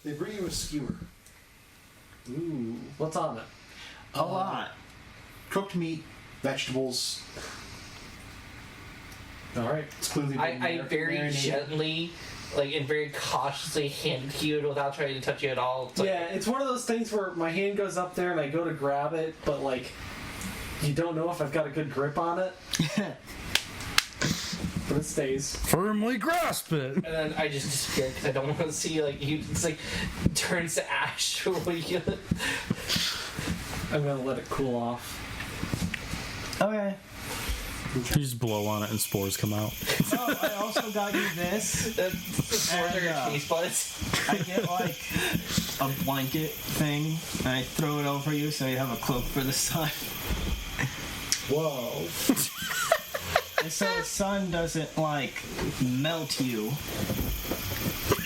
They bring you a skewer. Ooh, what's on it? A lot. Cooked meat, vegetables. All right. It's clearly I very gently, and very cautiously hand it to you without trying to touch you at all. It's It's one of those things where my hand goes up there and I go to grab it, but you don't know if I've got a good grip on it. But it stays. Firmly grasp it. And then I just disappear because I don't want to see you. It's turns to ash. I'm gonna let it cool off. Okay. You just blow on it and spores come out. Oh, I also got you this. Taste buds. I get a blanket thing and I throw it over you so you have a cloak for the sun. Whoa. And so the sun doesn't melt you.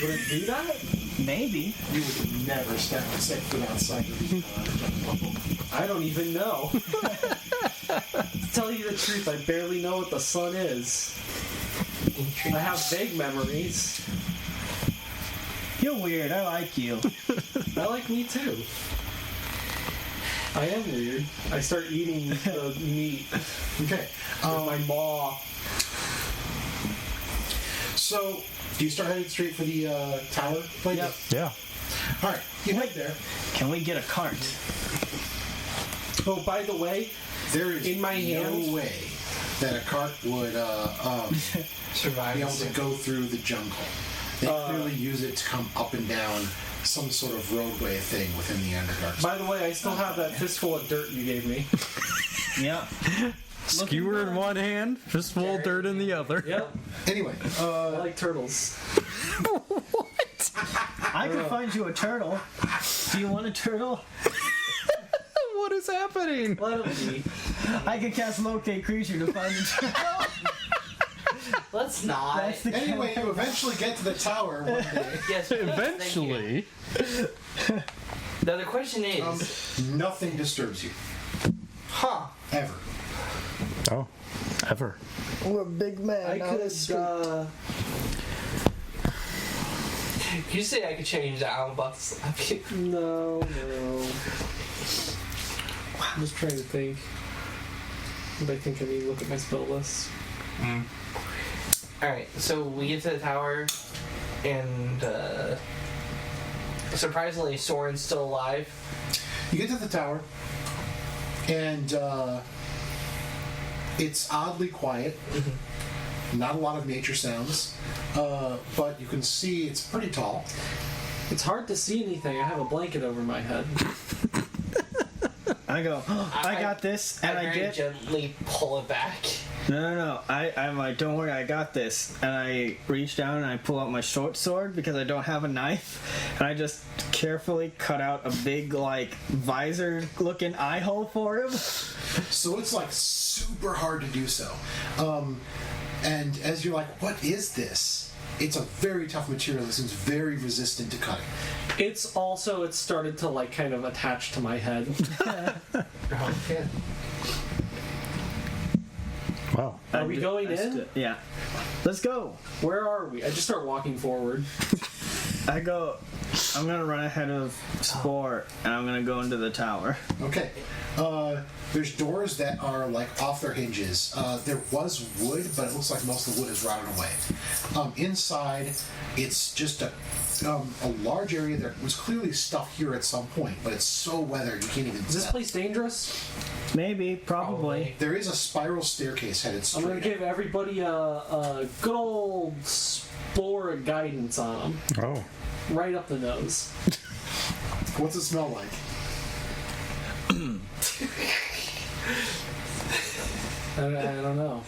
Would it do that? Maybe. You would never step foot outside of the I don't even know. To tell you the truth, I barely know what the sun is. I have vague memories. You're weird. I like you. I like me too. I am weird. I start eating the meat. Okay. With my maw. So, do you start heading straight for the tower? Yep. Yeah. All right. You head there. Can we get a cart? Oh, by the way, There is in my no hand. way that a cart would Survive. be able to go through the jungle. They clearly use it to come up and down some sort of roadway thing within the Underdark. By the way, I still have that fistful of dirt you gave me. Yeah. Skewer in one hand, fistful of dirt in the other. Yep. Anyway, I like turtles. What? I can find you a turtle. Do you want a turtle? What is happening? Let them be. I can cast locate creature to find the turtle. Let's not. That's the anyway, you eventually get to the tower one day. Yes, thank you. Eventually. Now the question is, Nothing disturbs you. Ever. Oh, ever. We're a big man. I could, you say I could change that. I'm about to slap you. No. I'm just trying to think. But I think I need to look at my spell list. Alright, so we get to the tower, and surprisingly, Soren's still alive. You get to the tower, and it's oddly quiet. Not a lot of nature sounds, but you can see it's pretty tall. It's hard to see anything. I have a blanket over my head. I go, I got this, and I very get... gently pull it back. No. I'm like, don't worry, I got this. And I reach down and I pull out my short sword because I don't have a knife. And I just carefully cut out a big, visor-looking eye hole for him. So it's super hard to do so. And as you're like, what is this? It's a very tough material that seems very resistant to cutting. It started to kind of attach to my head. Okay. Wow. Are we going in? Yeah. Let's go. Where are we? I just start walking forward. I'm gonna run ahead of Spore, and I'm gonna go into the tower. Okay. There's doors that are off their hinges. There was wood, but it looks like most of the wood is rotted away. Inside, it's just a large area. There was clearly stuff here at some point, but it's so weathered you can't even Is this tell. place dangerous? Maybe, probably. There is a spiral staircase headed I'm straight going to up. give everybody a good old spore of guidance on them. Oh. Right up the nose. What's it smell like? I don't know.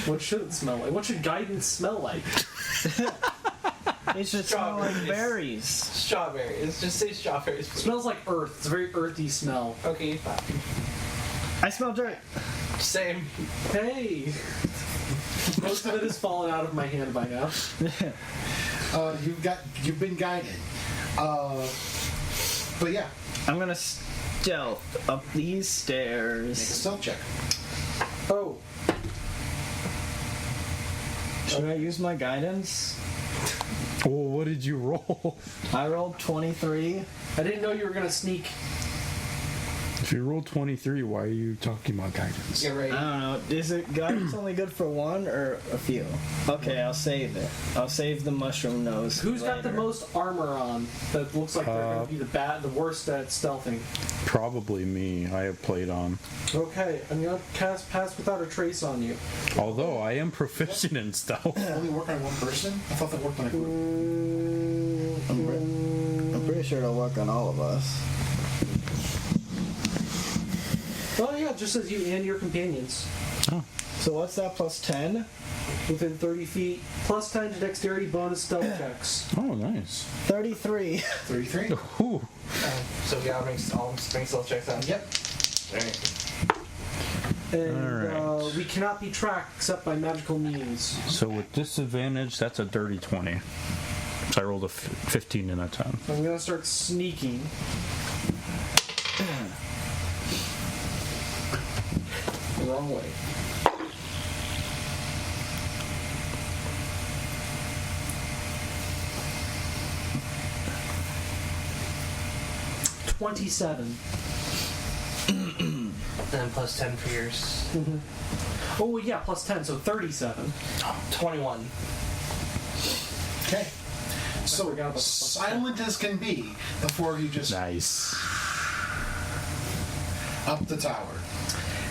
What should it smell like? What should guidance smell like? It should smell like Strawberries. berries. Strawberries. Just say strawberries. It smells like earth. It's a very earthy smell. Okay, fine. I smell dirt. Same. Hey! Most of it has fallen out of my hand by now. You've been guided. But yeah, I'm gonna stealth up these make a stairs. stealth check. Oh. Should I use my guidance? Oh, what did you roll? I rolled 23. I didn't know you were gonna sneak. If you rolled 23, why are you talking about guidance? You're I right. don't know. Is it guidance only good for one or a few? Okay, I'll save it. I'll save the mushroom nose. Who's got the later. most armor on? That looks like they're gonna be the worst at stealthing. Probably me. I have played on. Okay, I'm gonna cast Pass Without a Trace on you. Although I am proficient in stealth. Only work on one person? I thought that worked on a group. I'm pretty sure it'll work on all of us. Oh yeah, just as you and your companions. Oh. So what's that plus 10? Within 30 feet. Plus 10 to dexterity bonus stealth checks. Oh, nice. 33. 33? Ooh. So we gotta all bring stealth checks on. Yep. Alright. And Alright. we cannot be tracked except by magical means. So with disadvantage, that's a dirty 20. So I rolled a 15 and a 10. So I'm gonna start sneaking. The wrong way. $27. Then plus 10 for yours. Oh yeah, plus 10, so 37. 21. Okay. So, forgot about the plus silent as can be, the four of you just Nice. up the tower.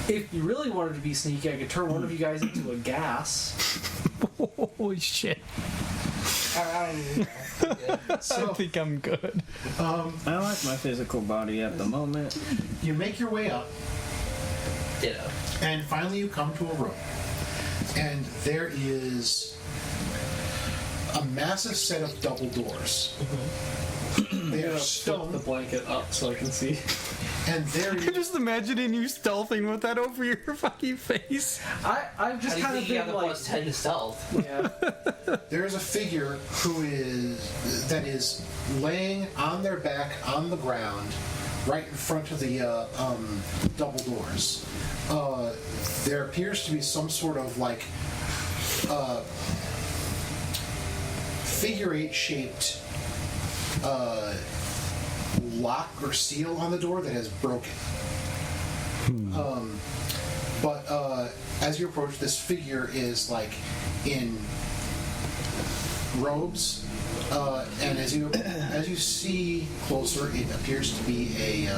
If you really wanted to be sneaky, I could turn one of you guys into a gas. Holy shit. I'm So, I think I'm good. I like my physical body at the moment. you make your way up, ditto. and finally you come to a room. And there is a massive set of double doors. They are Flip the stone, blanket up so I can see. and there I'm is just imagining you stealthing with that over your fucking face. I've How just do you kind think of you been have the like, plus 10 to stealth? yeah. there is a figure that is laying on their back on the ground, right in front of the double doors. There appears to be some sort of like figure eight shaped lock or seal on the door that has broken. But as you approach, this figure is like in robes, and as you see closer, it appears to be a.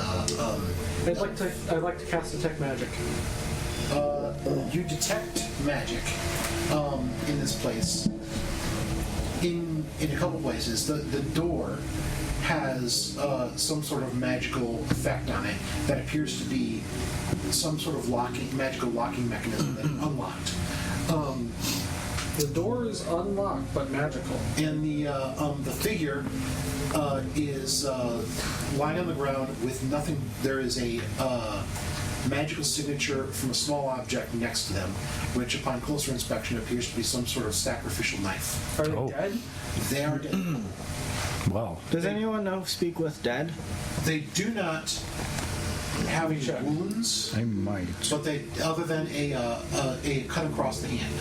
I'd like to cast detect magic. You detect magic in this place in a couple places. The door has some sort of magical effect on it that appears to be some sort of magical locking mechanism that unlocked. The door is unlocked but magical. And the figure is lying on the ground with nothing. There is a magical signature from a small object next to them, which upon closer inspection appears to be some sort of sacrificial knife. Are they Oh. dead? They are dead. Well, Does anyone know speak with dead? They do not have any Check. wounds, I might. but they, other than a cut across the hand.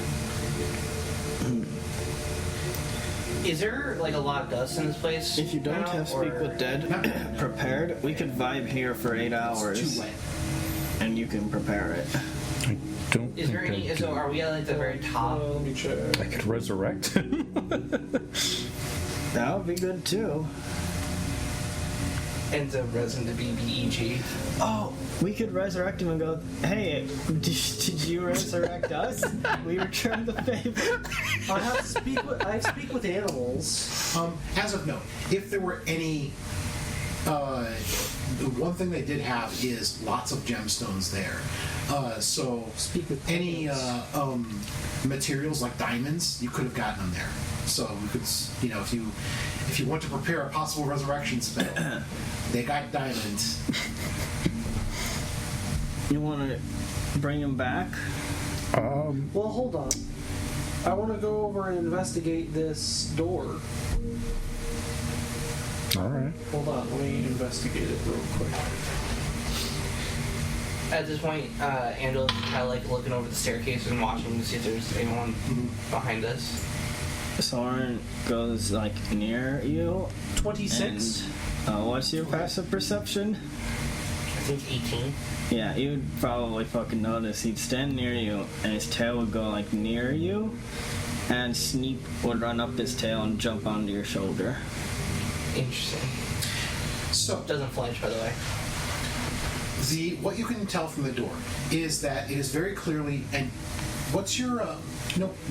Is there like a lot of dust in this place? If you don't now, have speak or- with dead prepared, we could vibe here for 8 It's hours, too wet. and you can prepare it. I don't Is there think any? I So do. are we at like the very top? Let me check. I could resurrect. That would be good too. Ends up resin to BBEG. Oh, we could resurrect him and go, hey, did you resurrect us? We returned the favor. I speak with animals. As of note, if there were any, the one thing they did have is lots of gemstones there. So Speak with any animals. materials like diamonds, you could have gotten them there. So we could, if you want to prepare a possible resurrection spell, they got diamonds. You want to bring him back? Well, hold on. I want to go over and investigate this door. All right. Hold on, let me investigate it real quick. At this point, Angela's kind of like looking over the staircase and watching to see if there's anyone behind us. Soren goes like near you. 26. And, what's your passive perception? I think 18. Yeah, you'd probably fucking notice. He'd stand near you, and his tail would go like near you, and Sneep would run up his tail and jump onto your shoulder. Interesting. So Doesn't flinch, by the way. what you can tell from the door is that it is very clearly. And what's your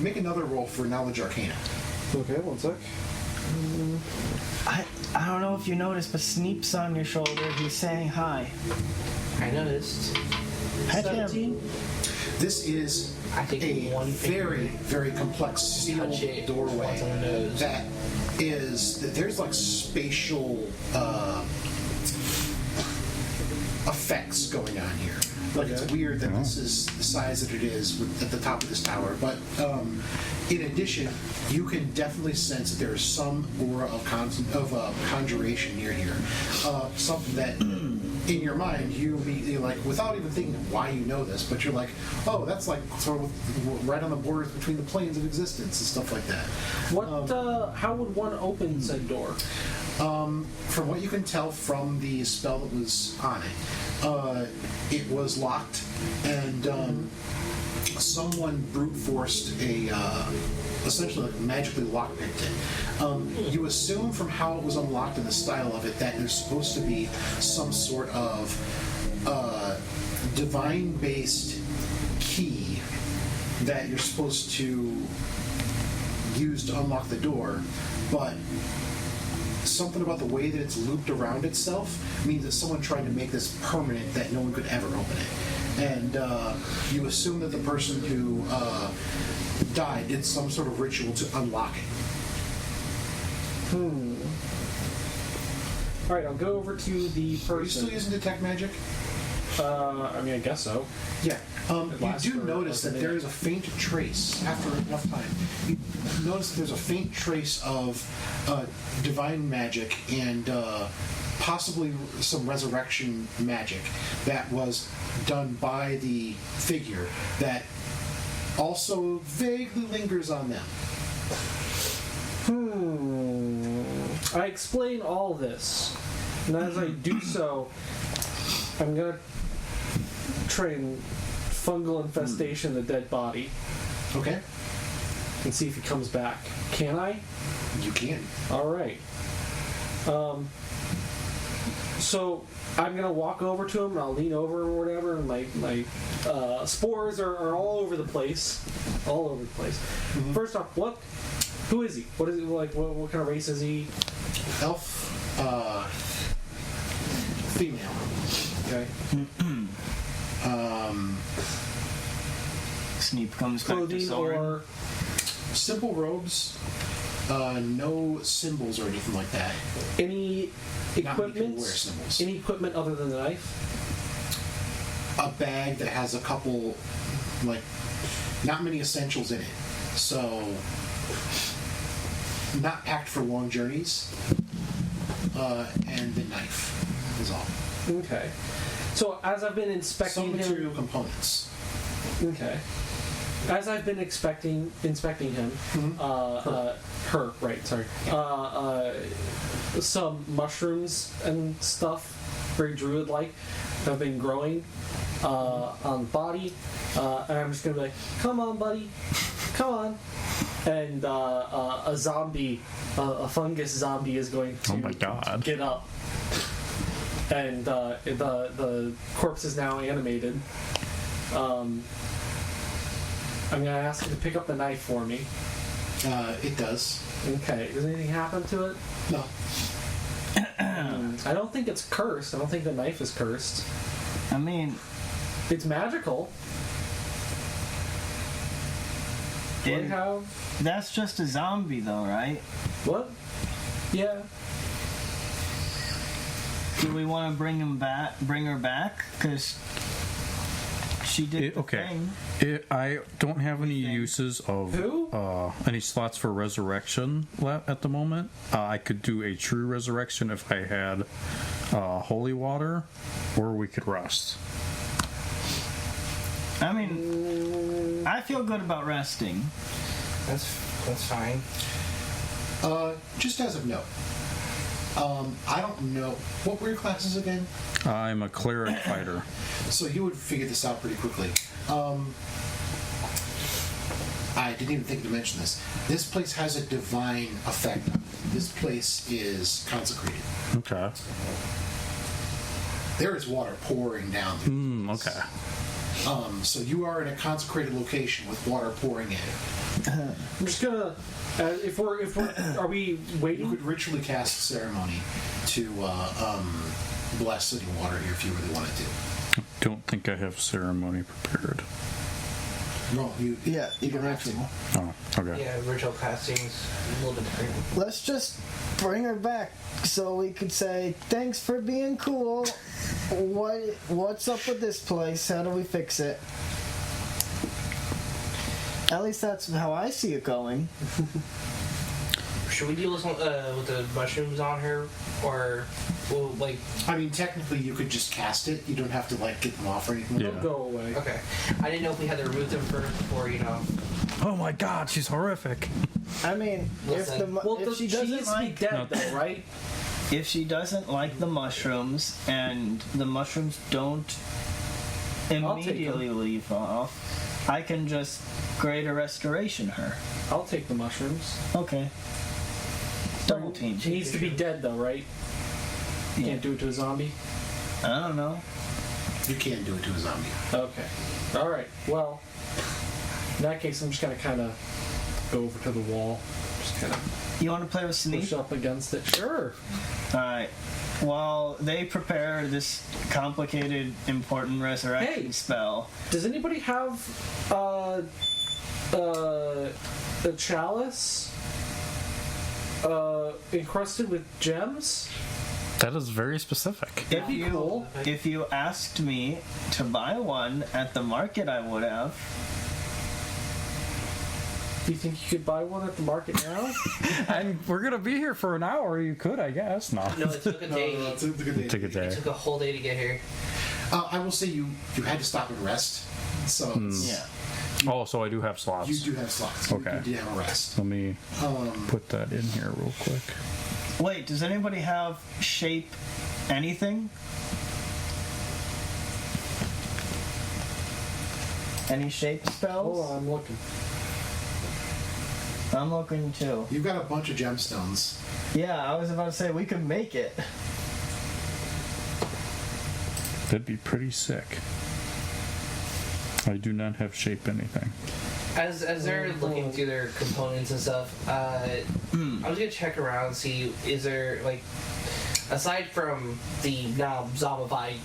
make another roll for knowledge arcana. Okay, one sec. I don't know if you noticed, but Sneep's on your shoulder. He's saying hi. I noticed. Pet him. 17. This is I think a one very, finger. very complex sealed Touch it doorway once on the nose. that there's like spatial effects going on here. Like it's weird that this is the size that it is at the top of this tower, but in addition, you can definitely sense that there is some aura of conjuration near here. Something that, in your mind, you immediately, like, without even thinking why you know this, but you're like, oh, that's like sort of right on the borders between the planes of existence and stuff like that. What? How would one open said door? From what you can tell from the spell that was on it was locked, and someone brute forced essentially like magically lockpicked it. You assume from how it was unlocked and the style of it that there's supposed to be some sort of divine-based key that you're supposed to use to unlock the door, but something about the way that it's looped around itself means that someone tried to make this permanent that no one could ever open it. And you assume that the person who died did some sort of ritual to unlock it. Alright, I'll go over to the person. Are you still using detect magic? I mean, I guess so. Yeah. You lasts do for notice like a that there is a faint trace, after enough time, you notice that there's a faint trace of divine magic and possibly some resurrection magic that was done by the figure that also vaguely lingers on them. I explain all this, and as I do so, I'm gonna try and fungal infestation the dead body Okay? and see if he comes back. Can I? You can. Alright. So I'm gonna walk over to him and I'll lean over or whatever, and my spores are all over the place. All over the place. First off, who is he? What is he like? What kind of race is he? Elf, female. Okay. Sneep comes back to Clothing Soren. or Simple robes, no symbols or anything like that. any Not many people equipment? wear symbols. Any equipment other than the knife? A bag that has a couple, like, not many essentials in it. So, not packed for long journeys. And the knife is all. Okay. So as I've been Some inspecting him, material components. okay. As I've been inspecting him, her, right? Sorry. Some mushrooms and stuff, very druid-like, have been growing on the body, and I'm just gonna be like, "Come on, buddy, come on." And a zombie, a fungus zombie, is going to Oh my God. get up, and the corpse is now animated. I'm gonna ask you to pick up the knife for me. It does. Okay. Does anything happen to it? No. I don't think it's cursed. I don't think the knife is cursed. I mean, It's magical. Do I it- have that's just a zombie, though, right? what? Yeah. Do we want to bring her back? Because she did the Okay. thing. I don't have any uses of Who? any slots for resurrection at the moment. I could do a true resurrection if I had holy water, or we could rest. I mean, I feel good about resting. That's That's fine. Just as of note, I don't know what were your classes again. I'm a cleric fighter. So you would figure this out pretty quickly. I didn't even think to mention this. This place has a divine effect. This place is consecrated. Okay. There is water pouring down. Okay. So you are in a consecrated location with water pouring in. I'm just gonna. If we're, are we You waiting? could ritually cast a ceremony to bless any water here if you really wanted to. Don't think I have ceremony prepared. No, you You don't can have to. ritual. Oh, okay. Yeah, ritual casting's a little bit different. Let's just bring her back so we could say thanks for being cool. What's up with this place? How do we fix it? At least that's how I see it going. Should we deal with the mushrooms on her, or well, like? I mean, technically, you could just cast it. You don't have to get them off or anything. Yeah. They'll go away. Okay, I didn't know if we had to remove them first before Oh my God, she's horrific. I mean, Listen. Well, if she she doesn't needs to be like dead, though, right? if she doesn't like the mushrooms and the mushrooms don't immediately leave off, I can just greater restoration her. I'll take the mushrooms. Okay. Double team. She needs to be dead, though, right? You Yeah. can't do it to a zombie. I don't know. You can do it to a zombie. Okay. All right. Well, in that case, I'm just gonna kind of go over to the wall, just kind of You want to play with Sneak? push up against it. Sure. Alright. While they prepare this complicated, important resurrection Hey. spell, Does anybody have a chalice encrusted with gems? That is very specific. if you asked me to buy one at the market, I would have. Do you think you could buy one at the market now? And we're gonna be here for an hour. You could, I guess. No. No, it took a day. It's a good day. Take a It day. took a whole day to get here. I will say you had to stop and rest. So it's- Yeah. Oh, so I do have slots. you do have slots. Okay. You do have a rest. Let me put that in here real quick. Wait, does anybody have shape anything? Any shape spells? Hold on, I'm looking. I'm looking too. You've got a bunch of gemstones. Yeah, I was about to say we could make it. That'd be pretty sick. I do not have shape anything. As they're looking through their components and stuff, I was gonna check around and see, is there, like, aside from the now zombified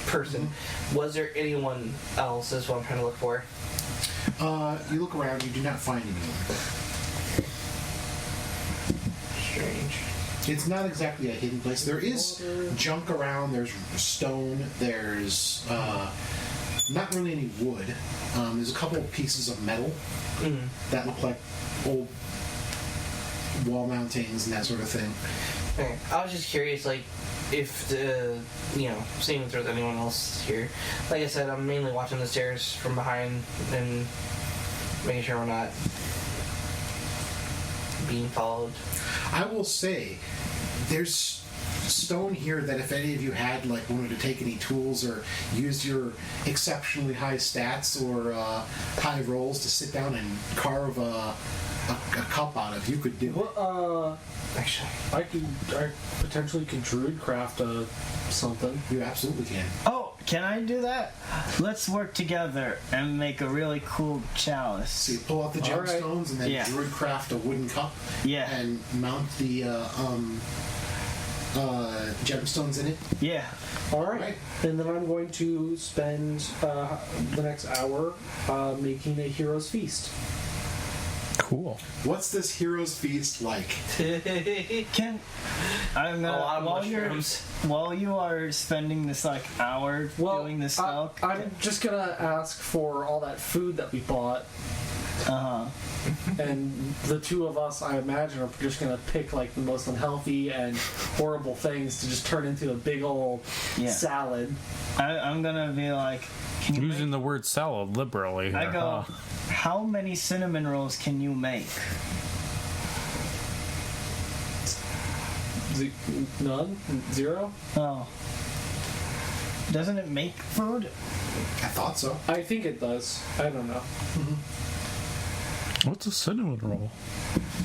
person, was there anyone else? Is what I'm trying to look for. You look around. You do not find anyone. Strange. It's not exactly a hidden place. There is junk around. There's stone. There's not really any wood. There's a couple of pieces of metal that look like old wall mountings and that sort of thing. Okay. I was just curious, like, if seeing if there's anyone else here. Like I said, I'm mainly watching the stairs from behind and making sure we're not being followed. I will say, there's stone here that if any of you had wanted to take any tools or use your exceptionally high stats or high rolls to sit down and carve a cup out of, you could do it. Well, Actually, I potentially could druid craft something. You absolutely can. Oh, can I do that? Let's work together and make a really cool chalice. So you pull out the All right. gemstones and then Yeah. druid craft a wooden cup Yeah. and mount the gemstones in it. Yeah. All right. Right. And then I'm going to spend the next hour making a hero's feast. Cool. What's this hero's feast like? Can I'm a lot gonna of mushrooms. while you are spending this hour doing this spell. I'm just gonna ask for all that food that we bought, and the two of us, I imagine, are just gonna pick the most unhealthy and horrible things to just turn into a big old Yeah. salad. I'm gonna be like, Using the word salad liberally here. I go, huh? how many cinnamon rolls can you make? None? Zero? Oh. Doesn't it make food? I thought so. I think it does. I don't know. What's a cinnamon roll?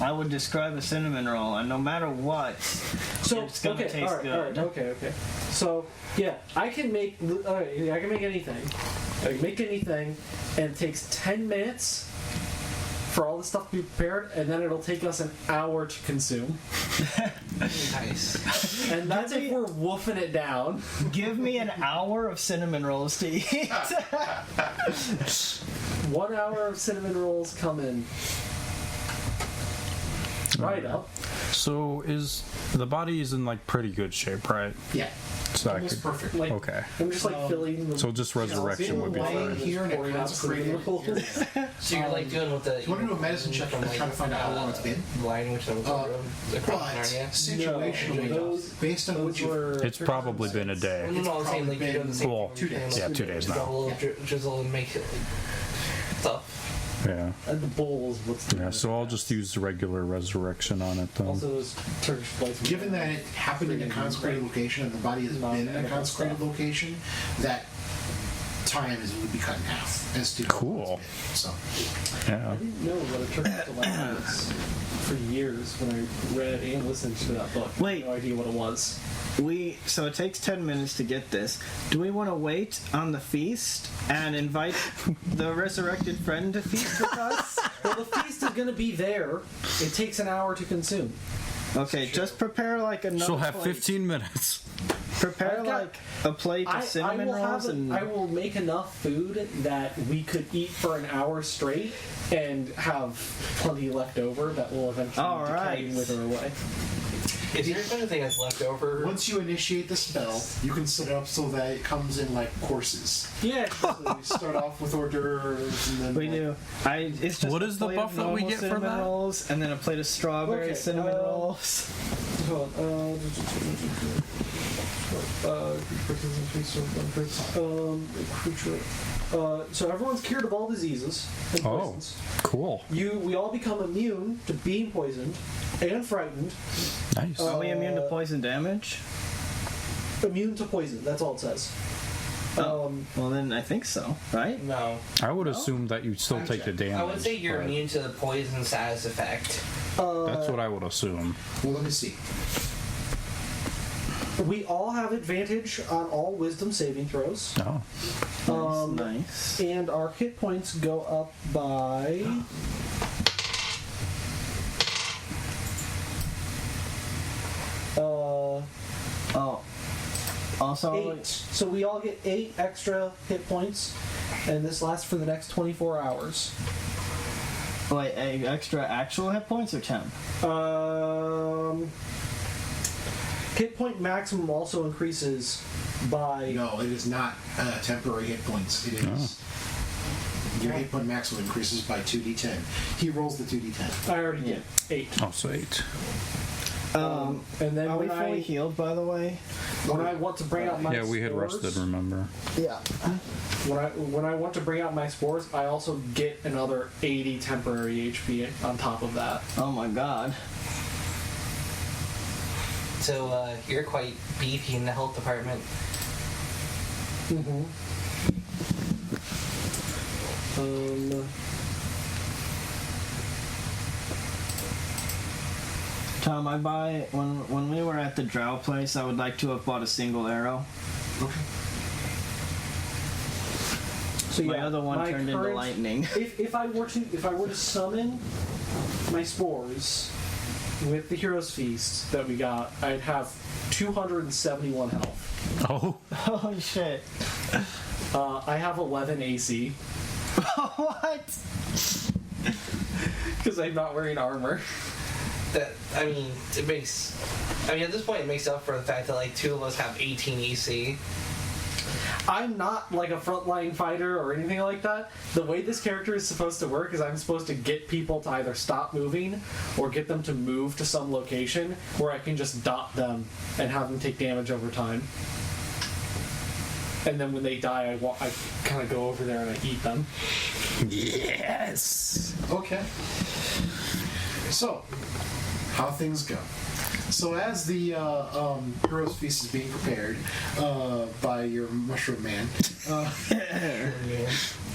I would describe a cinnamon roll, and no matter what, So it's gonna taste all right, good. okay. So yeah, I can make anything. I can make anything, and it takes 10 minutes for all the stuff to be prepared, and then it'll take us an hour to consume. Nice. And that's if we're woofing it down. Give me an hour of cinnamon rolls to eat. 1 hour of cinnamon rolls come in. Right up. So is the body is in like pretty good shape, right? Yeah. So I Almost could. perfect. Like, Okay. I'm just like filling the. So just resurrection would be Lying fine. here in a Pouring out consecrated cinnamon rolls. area. So you're like doing what the. You wanna do a medicine check and try to find out how long it's been? Line which was But across Narnia. situationally, those- based on what Those you were. It's probably been a day. No, I'm saying like you're doing the same Cool. thing. 2 days. Yeah, 2 days now. Double drizzle and make it like stuff. Yeah. And the bowls. What's the Yeah. So I'll just use the regular resurrection on it then. Also, those Turkish flights. Given that it happened in a consecrated location and the body has been in a consecrated location, that time would be cut in half as to Cool. So Yeah. I didn't know what a Turkish delight was for years when I read and listened to that book. I Wait. had no idea what it was. So it takes 10 minutes to get this. Do we want to wait on the feast and invite the resurrected friend to feast with us? Well, the feast is going to be there. It takes an hour to consume. Okay, just prepare like another She'll have plate. 15 minutes. Prepare I've got- like a plate of cinnamon rolls and I will make enough food that we could eat for an hour straight and have plenty left over that will eventually All decay right. and wither away. If there's anything that's left over, once you initiate the spell, you can set it up so that it comes in like courses. Yeah. So you start off with hors d'oeuvres and then we do. It's just What a is the plate of buffet we normal get for cinnamon that? rolls and then a plate of strawberry Okay, cinnamon rolls. Hold on. So everyone's cured of all diseases and Oh. poisons. Cool. We all become immune to being poisoned and frightened. Nice. Are we immune to poison damage? Immune to poison. That's all it says. Well, then I think so, right? no. I would assume that you'd still take the damage. I would say you're but immune to the poison status effect. That's what I would assume. well, let me see. We all have advantage on all wisdom saving throws. Oh. Nice. And our hit points go up by. Oh. Also, 8. So we all get 8 extra hit points, and this lasts for the next 24 hours. wait, extra actual hit points or temp? Hit point maximum also increases by. No, it is not temporary hit points. It is. Your hit point maximum increases by 2d10. He rolls the 2d10. I already did 8. Oh, so 8. And then Are we when fully I healed, by the way? want to bring out my Yeah, we had spores, rested, remember? Yeah. when I want to bring out my spores, I also get another 80 temporary HP on top of that. Oh my god. So you're quite beefy in the health department. Mm-hmm. Tom, I buy when we were at the drow place, I would like to have bought a single arrow. Okay. So My yeah, other one my turned into current- lightning. If I were to summon my spores with the Hero's Feast that we got, I'd have 271 health. Oh. Holy shit. I have 11 AC What? because I'm not wearing armor. That I mean, it makes. I mean, at this point, it makes up for the fact that like 2 of us have 18 AC. I'm not like a frontline fighter or anything like that. The way this character is supposed to work is I'm supposed to get people to either stop moving or get them to move to some location where I can just dot them and have them take damage over time. and then when they die, I kind of go over there and I eat them. Yes. Okay. So, how things go. So as the hero's feast is being prepared by your mushroom man,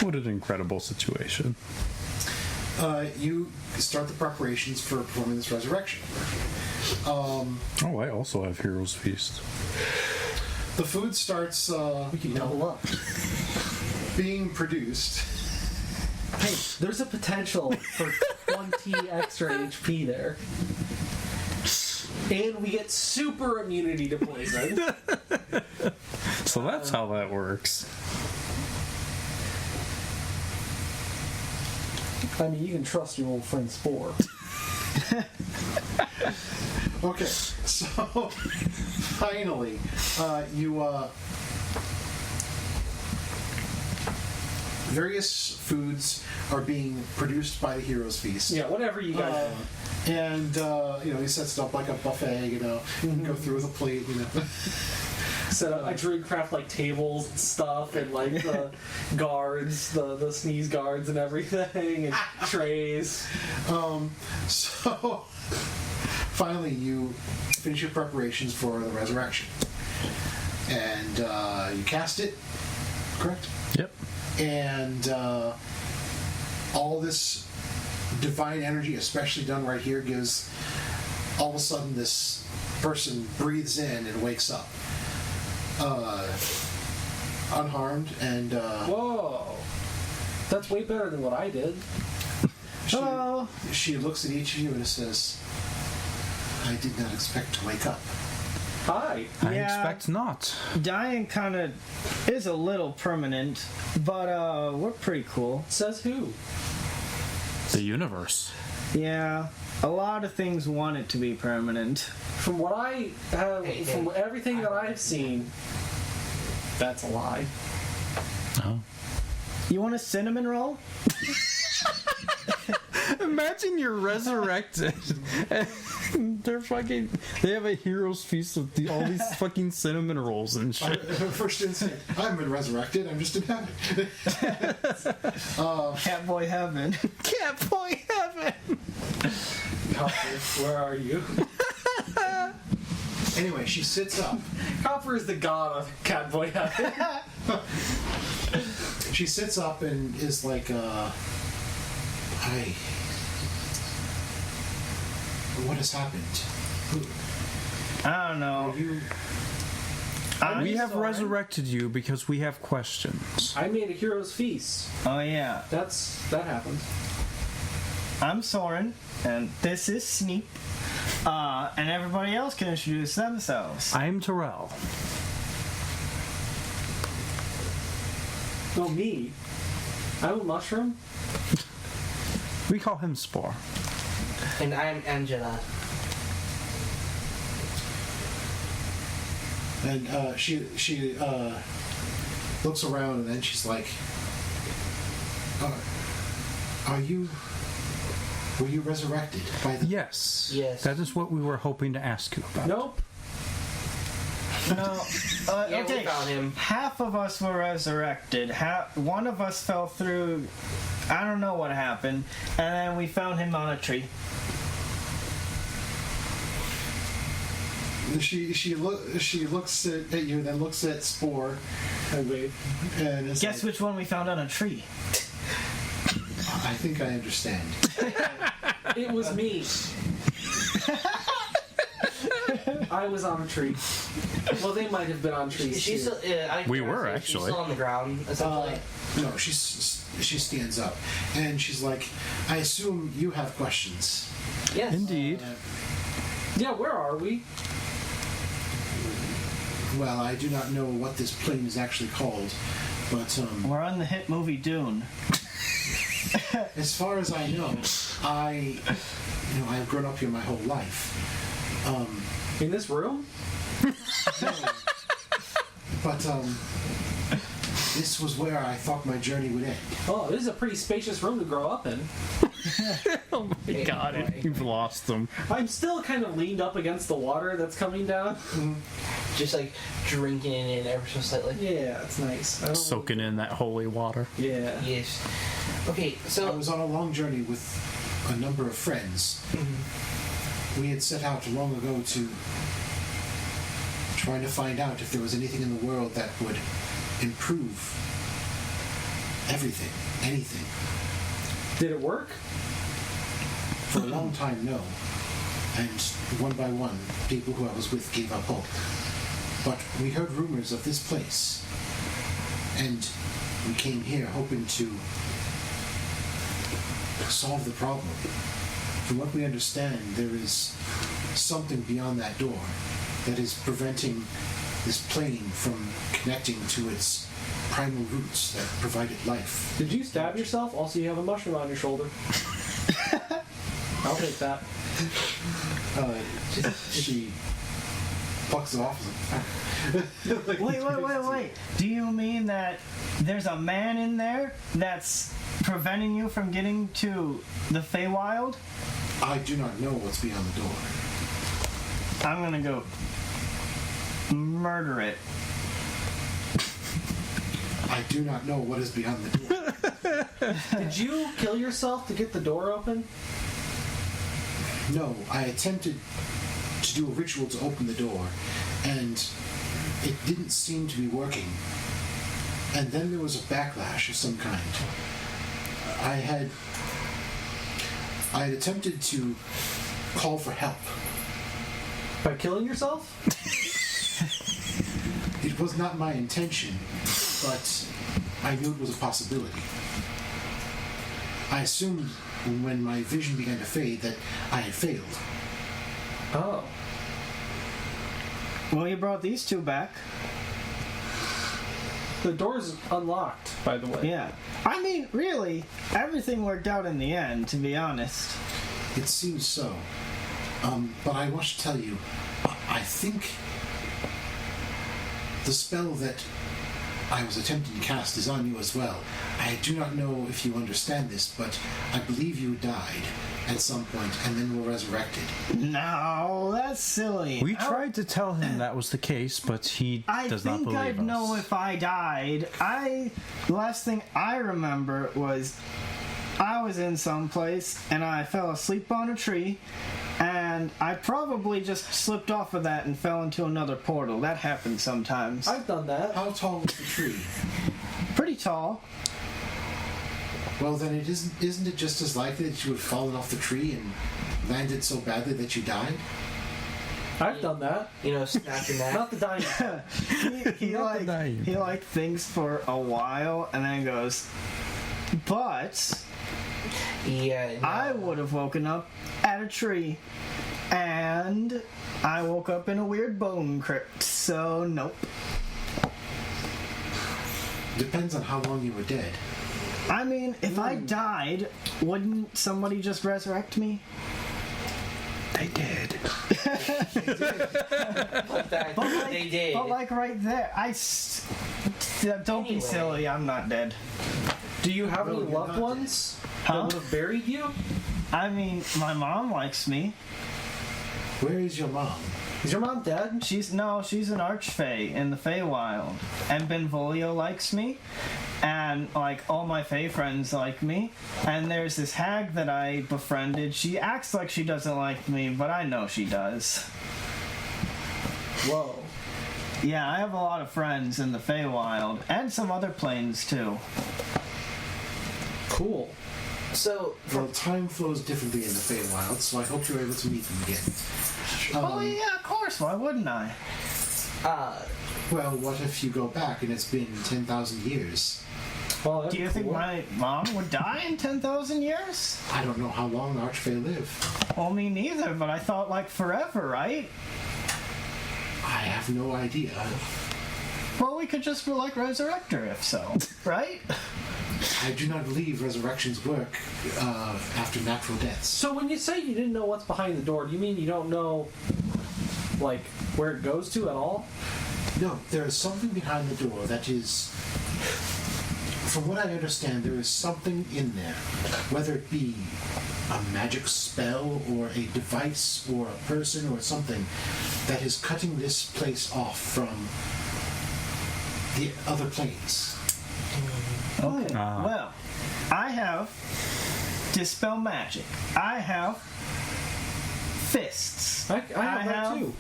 What an incredible situation. you start the preparations for performing this resurrection. Oh, I also have Heroes Feast. The food starts We can double up. being produced. Hey, there's a potential for 20 extra HP there. And we get super immunity to poison. So that's how that works. I mean, you can trust your old friend Spore. Okay, so finally, you various foods are being produced by the hero's feast. Yeah, whatever you guys want. And he sets it up like a buffet, go through with a plate, Set up, I drew craft like tables and stuff, and like the guards, the sneeze guards and everything, and trays. So finally, you finish your preparations for the resurrection, and you cast it, correct? Yep. And all this divine energy, especially done right here, gives all of a sudden this person breathes in and wakes up unharmed, and Whoa, that's way better than what I did. she looks at each of you and says, I did not expect to wake up. Hi. I Yeah. expect not. Dying kind of is a little permanent, but we're pretty cool. Says who? The universe. Yeah, a lot of things want it to be permanent. From what I have, from everything that I've seen, that's a lie. Oh. You want a cinnamon roll? Imagine you're resurrected. And they have a hero's feast with all these fucking cinnamon rolls and shit. First instinct, I haven't been resurrected, I'm just in heaven. Catboy heaven. Catboy heaven. Copper, where are you? Anyway, she sits up. Copper is the god of Catboy Heaven. She sits up and is like, hi. What has happened? I don't know. We have resurrected you because we have questions. I made a hero's feast. Oh yeah. That happened. I'm Soren, and this is Sneep. And everybody else can introduce themselves. I'm Terrell. No, me. I'm a mushroom. We call him Spore. And I'm Angela. And she looks around and then she's like, were you resurrected by the... Yes. Yes. That is what we were hoping to ask you about. Nope. No. Yeah, Okay. we found him. Half of us were resurrected. One of us fell through. I don't know what happened, and then we found him on a tree. She looks at you, then looks at Spore, And wait. and is Guess like, which one we found on a tree? I think I understand. It was me. I was on a tree. Well, they might have been on trees She's too. still, We were, she's actually. still on the ground, essentially. No, she stands up, and she's like, I assume you have questions. Yes. Indeed. Yeah, where are we? Well, I do not know what this plane is actually called, but We're on the hit movie Dune. as far as I know, I've grown up here my whole life. In this room? But This was where I thought my journey would end. Oh, this is a pretty spacious room to grow up in. Oh my god, you've lost them. I'm still kind of leaned up against the water that's coming down. Just like drinking it in ever so slightly. Yeah, it's nice. I don't Soaking in that holy water. Yeah. Yes. Okay, so I was on a long journey with a number of friends. We had set out long ago to trying to find out if there was anything in the world that would improve everything, anything. Did it work? For a long time, no. And one by one, people who I was with gave up hope. But we heard rumors of this place, and we came here hoping to solve the problem. From what we understand, there is something beyond that door that is preventing this plane from connecting to its primal roots that provided life. Did you stab yourself? Also, you have a mushroom on your shoulder. I'll take that. She plucks it off. Wait. Do you mean that there's a man in there that's preventing you from getting to the Feywild? I do not know what's beyond the door. I'm gonna go murder it. I do not know what is beyond the door. Did you kill yourself to get the door open? No, I attempted to do a ritual to open the door, and it didn't seem to be working. And then there was a backlash of some kind. I had attempted to call for help. By killing yourself? It was not my intention, but I knew it was a possibility. I assumed when my vision began to fade that I had failed. Oh. Well, you brought these two back. The door's unlocked, by the way. Yeah. I mean, really, everything worked out in the end, to be honest. It seems so. But I want to tell you, I think the spell that I was attempting to cast is on you as well. I do not know if you understand this, but I believe you died at some point and then were resurrected. No, that's silly. We tried to tell him that was the case, but he does not believe us. I think I'd know if I died. The last thing I remember was I was in some place and I fell asleep on a tree, and I probably just slipped off of that and fell into another portal. That happens sometimes. I've done that. How tall was the tree? Pretty tall. Well, then isn't it just as likely that you had fallen off the tree and landed so badly that you died? I've done that. you know, snap your neck. Not the dying. he like thinks for a while and then goes, but Yeah. No. I would have woken up at a tree, and I woke up in a weird bone crypt, so nope. Depends on how long you were dead. I mean, if I died, wouldn't somebody just resurrect me? They did. They did. But like right there, don't be Anyway. silly, I'm not dead. Do you have any No, you're loved not ones Huh? that would have buried you? I mean, my mom likes me. Where is your mom? Is your mom dead? She's an archfey in the Feywild, and Benvolio likes me, and like all my Fey friends like me, and there's this hag that I befriended. She acts like she doesn't like me, but I know she does. Whoa. Yeah, I have a lot of friends in the Feywild, and some other planes too. Cool. So, Well, time flows differently in the Feywild, so I hope you're able to meet them again. Oh yeah, of course. Why wouldn't I? Well, what if you go back and it's been 10,000 years? Well, that'd Do you be think cool. my mom would die in 10,000 years? I don't know how long Archfey live. Well, me neither, but I thought like forever, right? I have no idea. Well, we could just like resurrect her if so, right? I do not believe resurrections work after natural deaths. So when you say you didn't know what's behind the door, do you mean you don't know, like, where it goes to at all? No, there is something behind the door that is From what I understand, there is something in there, whether it be a magic spell or a device or a person or something, that is cutting this place off from the other planes. Okay. Well, I have Dispel Magic. I have Fists. I have that too.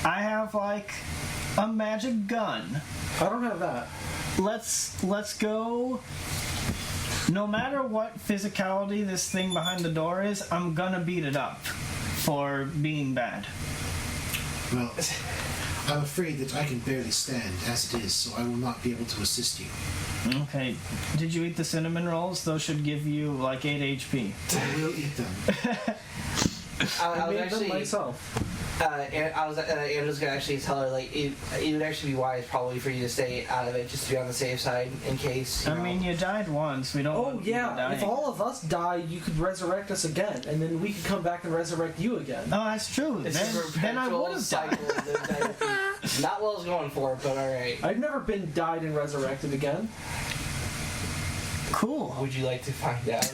I have, like, a magic gun. I don't have that. Let's go. No matter what physicality this thing behind the door is, I'm gonna beat it up for being bad. Well, I'm afraid that I can barely stand as it is, so I will not be able to assist you. Okay. Did you eat the cinnamon rolls? Those should give you like 8 HP. I will eat them. I was made actually them myself. Andrew's gonna actually tell her like it would actually be wise probably for you to stay out of it just to be on the safe side in case. I mean, you died once. We don't. Oh want people yeah, if dying. all of us die, you could resurrect us again, and then we could come back and resurrect you again. Oh, that's true. It's a Then I perpetual would have died. cycle of the Not what I was going for, but all right. I've never been died and resurrected again. Cool. Would you like to find out?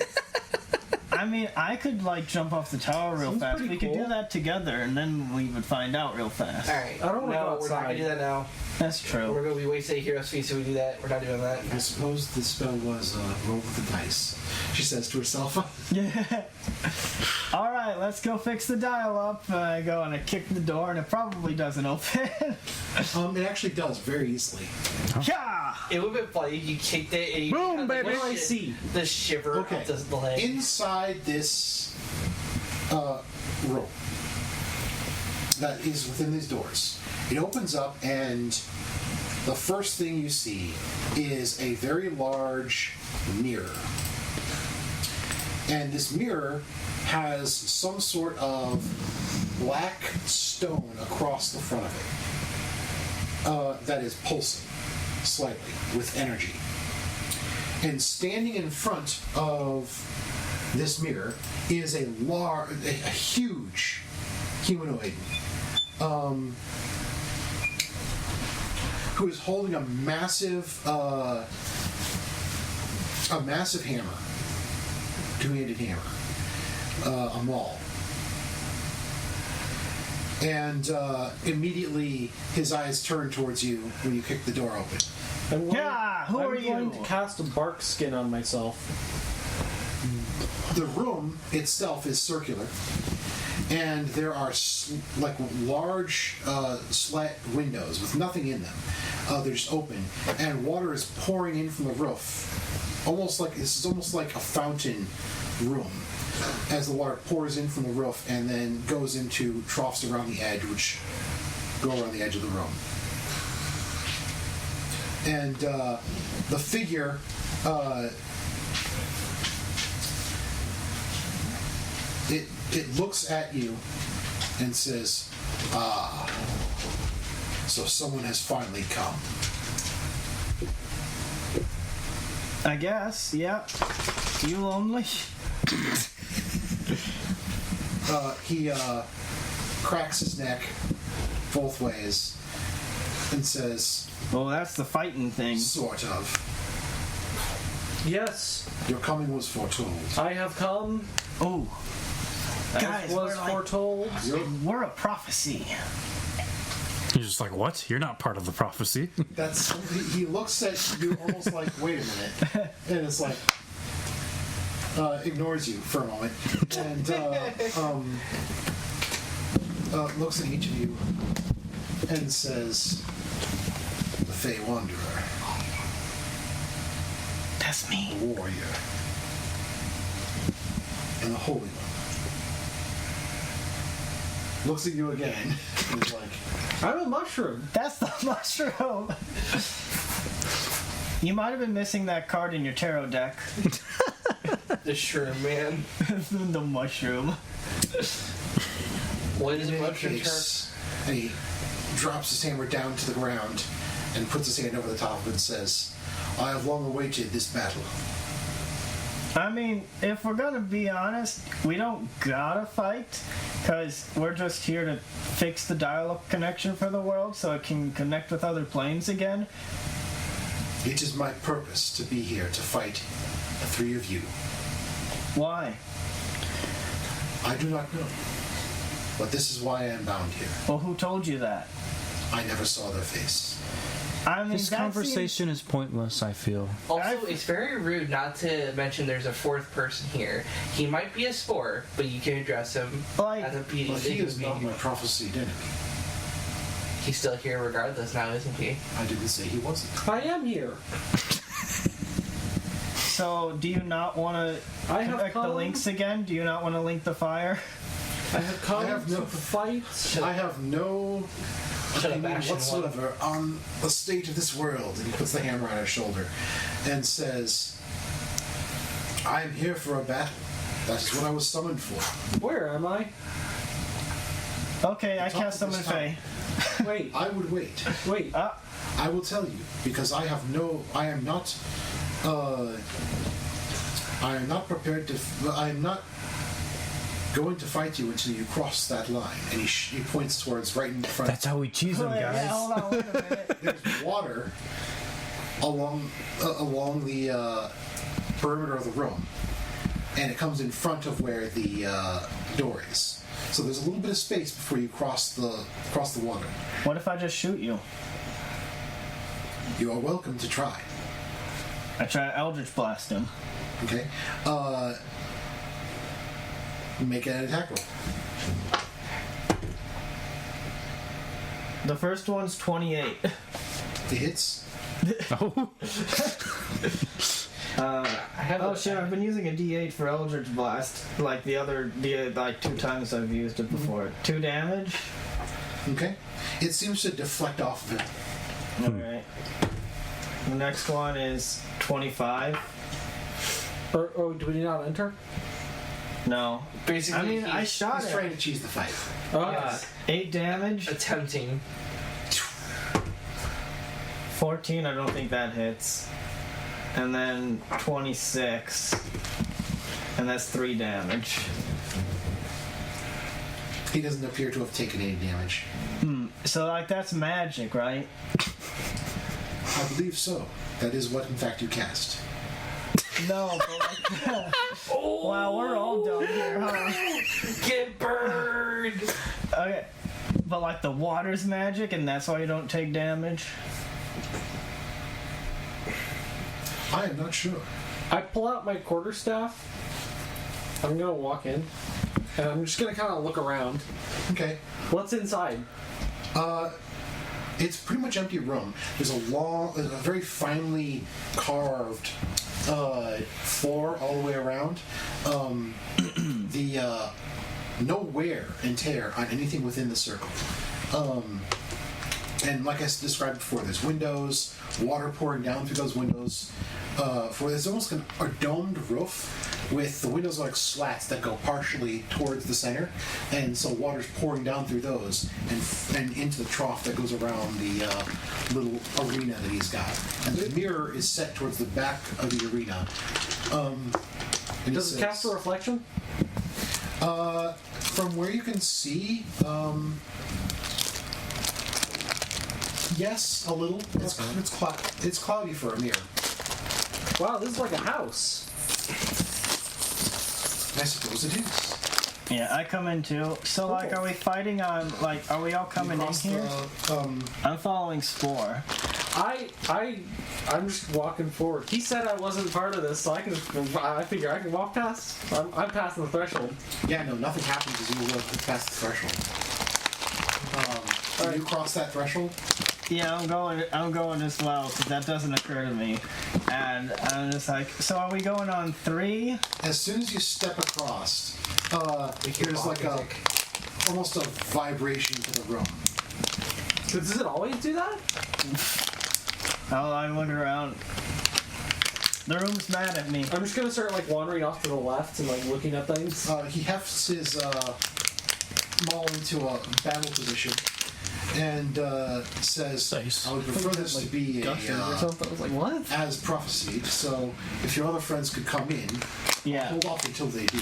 I mean, I could like jump off the tower real Seems fast. pretty We could do cool. that together, and then we would find out real fast. All right. I don't wanna No, go we're not outside. gonna do that now. That's true. We're gonna be wasting hero's feet, so we do that. We're not doing that. I suppose the spell was roll with the dice, she says to herself. Yeah. All right, let's go fix the dial up. I go and I kick the door, and it probably doesn't open. It actually does very easily. Yeah. It would have been funny if you kicked it and you Boom, had, baby. What do I see? the shiver Okay. of the leg. Inside this room that is within these doors, it opens up, and the first thing you see is a very large mirror. And this mirror has some sort of black stone across the front of it that is pulsing slightly with energy. And standing in front of this mirror is a huge humanoid who is holding a massive hammer, two-handed hammer, a maul. And immediately his eyes turn towards you when you kick the door open. I'm going, Who I'm are going you? to cast a bark skin on myself. The room itself is circular, and there are like large slat windows with nothing in them. They're just open, and water is pouring in from the roof. This is almost like a fountain room, as the water pours in from the roof and then goes into troughs around the edge, which go around the edge of the room. And the figure. It looks at you and says, "Ah, so someone has finally come." I guess. Yeah. You lonely? He cracks his neck both ways and says, Well, that's the fighting thing. "Sort of. Yes, Your coming was foretold." I have come. Oh. Guys, As was we're, like, foretold. we're a prophecy. You're just like, what? You're not part of the prophecy. That's he looks at you almost like, "Wait a minute," and it's like ignores you for a moment and looks at each of you and says, "The Fey Wanderer, That's me. the Warrior, and the Holy One." Looks at you again and is like, I'm a mushroom. That's the mushroom. You might have been missing that card in your tarot deck. The shroom man. The mushroom. What is in a any mushroom term? case, and he drops his hammer down to the ground and puts his hand over the top of it and says, "I have long awaited this battle." I mean, if we're gonna be honest, we don't gotta fight, because we're just here to fix the dial-up connection for the world so it can connect with other planes again. It is my purpose to be here to fight the three of you. Why? I do not know. But this is why I am bound here. Well, who told you that? I never saw their face. I mean, This that conversation is pointless, I feel. Also, it's very rude not to mention there's a fourth person here. He might be a spore, but you can address him Like- as a PD. But he is not my prophesied enemy. He's still here regardless now, isn't he? I didn't say he wasn't. I am here. So, do you not want to I have connect the come. links again? Do you not want to link the fire? I have come I have no- to fight. I have no Shut up, opinion Action whatsoever on the state of this world. And he puts the hammer on his shoulder and says, I am here for a battle. That is what I was summoned for. Where am I? Okay, I Top cast of summon this tower. Fae. Wait, I would wait. wait. I will tell you, because I am not prepared to, I am not going to fight you until you cross that line. And he points towards right in front. That's how we cheese them, Yeah, guys. hold on, wait a minute. There's water along the perimeter of the room, and it comes in front of where the door is. So there's a little bit of space before you cross the water. What if I just shoot you? You are welcome to try. I try to Eldritch Blast him. Okay. Make an attack roll. The first one's 28. It hits. Oh, I have Oh shit, I've been using a D8 for Eldritch Blast, like the other D8, like 2 times I've used it before. 2 damage? Okay. It seems to deflect off of it. Alright. The next one is 25. Or do we not enter? No. Basically, I mean, I he's shot He's it. trying to cheese the fight. Okay. 8 damage. attempting. 14, I don't think that hits. And then 26. And that's 3 damage. He doesn't appear to have taken any damage. So, like, that's magic, right? I believe so. That is what, in fact, you cast. No, but like, wow, we're all done here, huh? Get burned! Okay. But, like, the water's magic, and that's why you don't take damage? I am not sure. I pull out my quarterstaff. I'm gonna walk in, and I'm just gonna kind of look around. Okay. What's inside? It's pretty much empty room. There's a very finely carved floor all the way around. No wear and tear on anything within the circle. And like I described before, there's windows, water pouring down through those windows. There's almost a domed roof with the windows like slats that go partially towards the center, and so water's pouring down through those and into the trough that goes around the little arena that he's got. And the mirror is set towards the back of the arena. And Does it cast a reflection? from where you can see, yes, a little. It's cloudy for a mirror. Wow, this is like a house. I suppose it is. Yeah, I come in too. So, like, are we fighting on, like, are we all coming in Across here? I'm following Spore. I'm just walking forward. He said I wasn't part of this, so I figure I can walk past. I'm passing the threshold. Yeah, no, nothing happens as you walk past the threshold. When you cross that threshold, Yeah, I'm going as well, because that doesn't occur to me. And I'm just like, so are we going on 3? as soon as you step across, there's like almost a vibration to the room. Does it always do that? Oh, I look around. The room's mad at me. I'm just gonna start like wandering off to the left and like looking at things. He hefts his maul into a battle position and says, Nice. I would prefer this to be Or something. I was like, what? as prophesied, so if your other friends could come in, Yeah. hold off until they do.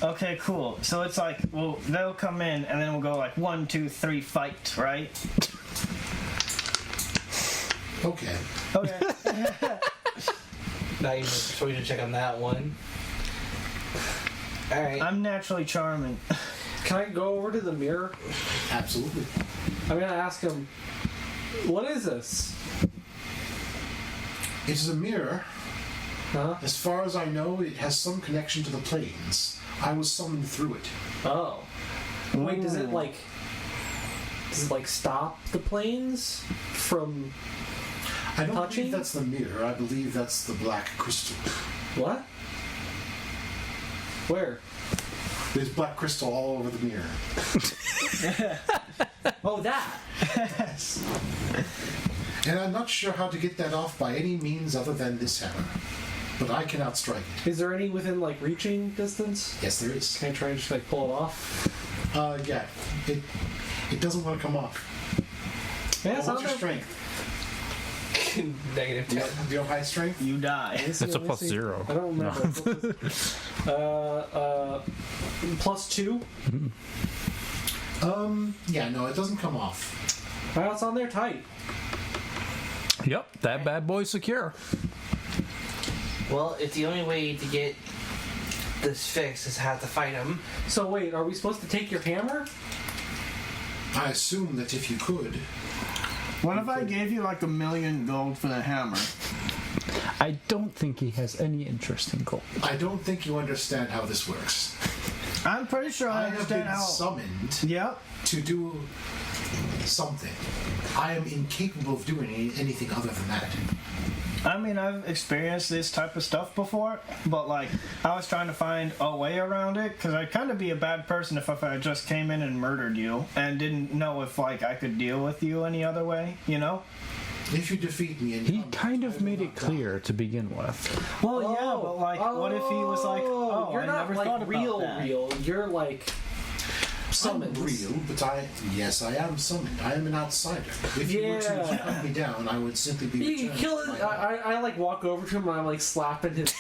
Okay, cool. So it's like, well, they'll come in, and then we'll go like 1, 2, 3, fight, right? Okay. Okay. Not even persuasion check on that one. Alright. I'm naturally charming. Can I go over to the mirror? Absolutely. I'm gonna ask him, what is this? It is a mirror. Huh? As far as I know, it has some connection to the planes. I was summoned through it. Oh. Wait, does it like stop the planes from I don't touching? believe that's the mirror. I believe that's the black crystal. what? Where? There's black crystal all over the mirror. Oh, that. And I'm not sure how to get that off by any means other than this hammer. But I cannot strike it. Is there any within like reaching distance? Yes, there is. Can I try and just like pull it off? Yeah. It doesn't want to come off. Yeah, What's your strength? Negative Do 10. you have high strength? You die. It's a plus 0. I don't remember. +2. Yeah, no, it doesn't come off. Well, it's on there tight. Yep, that bad boy's secure. Well, if the only way to get this fixed is to have to fight him, So wait, are we supposed to take your hammer? I assume that if you could. What if I gave you like $1 million gold for the hammer? I don't think he has any interest in gold. I don't think you understand how this works. I'm pretty sure I I have understand been how. summoned Yep. to do something. I am incapable of doing anything other than that. I mean, I've experienced this type of stuff before, but like, I was trying to find a way around it because I'd kind of be a bad person if I just came in and murdered you and didn't know if like I could deal with you any other way, you know? If you defeat me, He kind of made it clear to begin with. Well, yeah, but like, what if he was like, "Oh, you're I not never like thought about real, that." real. You're like I'm summoned. real, but I am summoned. I am an outsider. If you were to Yeah. hunt me down, I would simply be. You can returned kill to it. my- I like walk over to him and I'm like slapping his,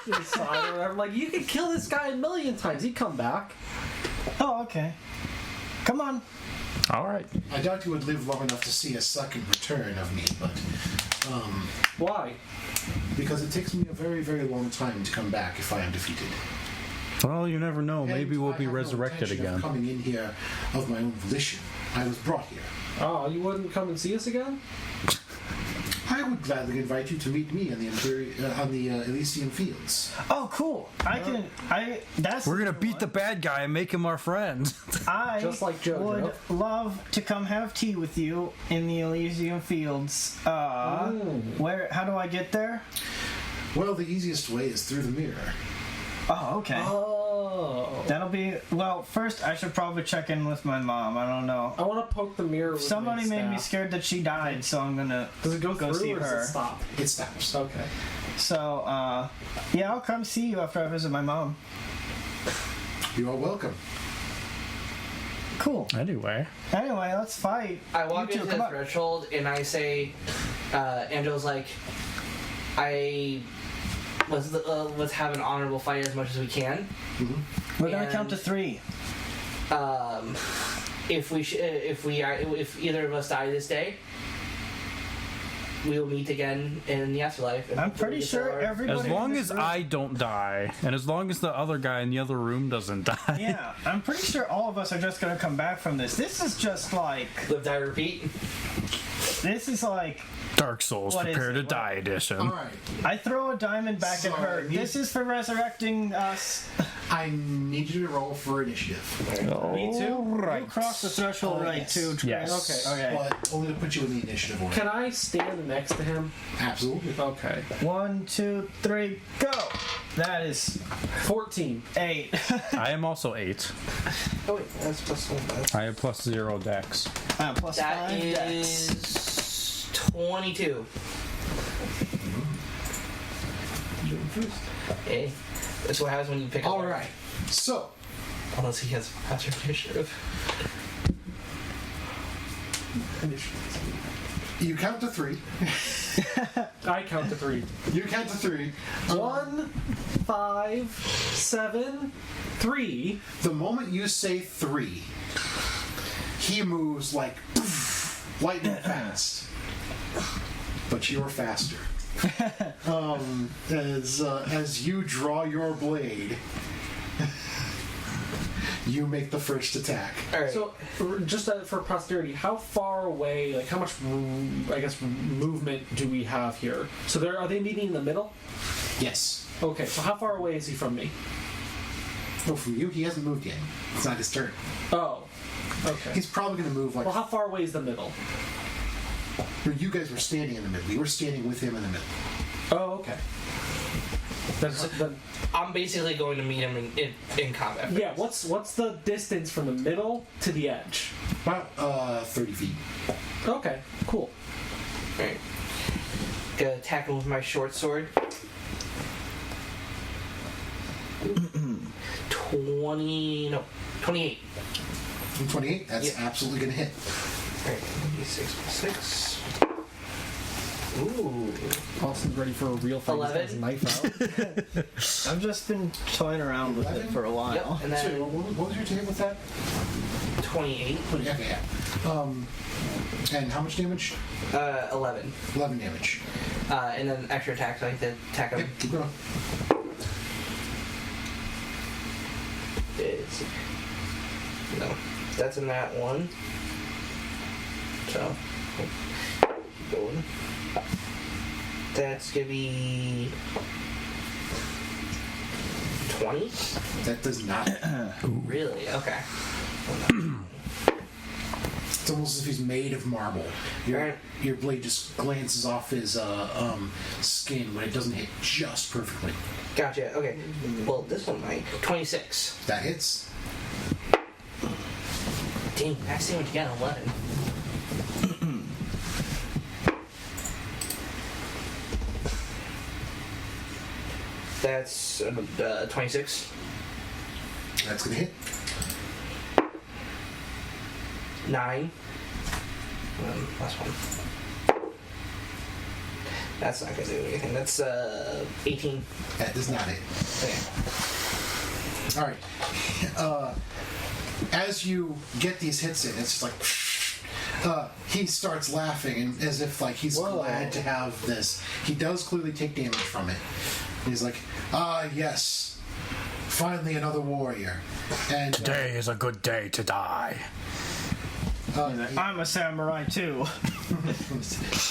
his side or whatever. Like, you could kill this guy 1,000,000 times. He'd come back. Oh, okay. Come on. All right. I doubt you would live long enough to see a second return of me, but Why? because it takes me a very, very long time to come back if I am defeated. Well, you never know. And Maybe we'll I be have no resurrected intention of again. coming in here of my own volition. I was brought here. Oh, you wouldn't come and see us again? I would gladly invite you to meet me on the Elysian Fields. Oh, cool. That's. We're gonna beat the bad guy and make him our friend. I Just like JoJo. would love to come have tea with you in the Elysian Fields. Where? How do I get there? Well, the easiest way is through the mirror. Oh, okay. Oh. That'll be. Well, first I should probably check in with my mom. I don't know. I want to poke the mirror with Somebody my made me staff. scared that she died, so I'm gonna Does it go through see or does her. it stop? It stops. Okay. So, yeah, I'll come see you after I visit my mom. You are welcome. Cool. Anyway. Anyway, let's fight. I walk You two, into come the on. threshold and I say, Angel's like, let's have an honorable fight as much as we can. We're gonna And- count to 3. If either of us die this day, we'll meet again in the afterlife. and I'm hopefully pretty get sure our- everybody. As in long this as room- I don't die, and as long as the other guy in the other room doesn't die. Yeah, I'm pretty sure all of us are just gonna come back from this. This is just like. live, die, repeat. This is like. Dark Souls What is Prepare to it? Die edition. All right. I throw a diamond back at her. Sorry. This is for resurrecting us. I need you to roll for initiative, Me too? You cross the threshold right yes. too. Yes. Okay. but only to put you in the initiative order. Can I stand next to him? Absolutely. Okay. 1, 2, 3, go. That is 14. 8. I am also 8. Oh wait, that's plus one. I have +0 dex. Plus That 5 dex. is 22. Okay. That's what happens when you pick up. All right. So, Unless he has faster initiative. you count to 3. I count to 3. You count to 3. 1, 5, 7, 3. The moment you say 3, he moves like poof, lightning fast. but you're faster. As you draw your blade, you make the first attack. All right. So, just for posterity, how far away, like how much, I guess, movement do we have here? So, are they meeting in the middle? Yes. Okay, so how far away is he from me? Oh, from you, he hasn't moved yet. It's not his turn. Oh, okay. He's probably going to move like. Well, how far away is the middle? You guys were standing in the middle. You were standing with him in the middle. Oh, okay. Then I'm basically going to meet him in combat. yeah. What's the distance from the middle to the edge? About 30 feet. Okay, cool. Right. Gonna attack him with my short sword. 28. 28, that's Yeah. absolutely going to hit. Alright, 6 plus 6. Ooh. Austin's ready for a real fight. 11. He's got his knife out. I've just been toying around with it for a while. Yep, and So, then what was your take with that? 28. Okay, yeah. And how much damage? 11. 11 damage. And then extra attack, so I have to attack him. Yep, keep going. No, that's in that one. So, keep going. That's gonna be 20. That does not. Really? Okay. It's almost as if he's made of marble. Right. Your blade just glances off his skin when it doesn't hit just perfectly. Gotcha. Okay. Well, this one might. 26. That hits. Dang, max damage again. 11. That's 26. That's going to hit. 9. Last one. That's not gonna do anything. That's 18. That does not hit. Okay. All right. As you get these hits in, it's just like he starts laughing, and as if like he's glad to have this. He does clearly take damage from it. He's like, yes, finally another warrior. And Today is a good day to die. I'm a samurai too.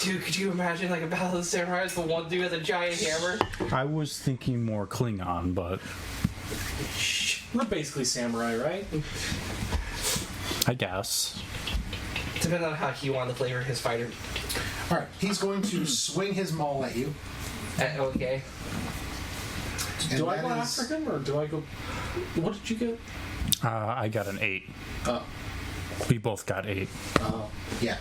Dude, could you imagine like a battle of the samurais? The one dude has a giant hammer. I was thinking more Klingon, but We're basically samurai, right? I guess. Depends on how he wanted to flavor his fighter. all right, he's going to swing his maul at you. Okay. And Do I that go is- after him, or do I go... What did you get? I got an 8. Uh, We both got 8. yeah.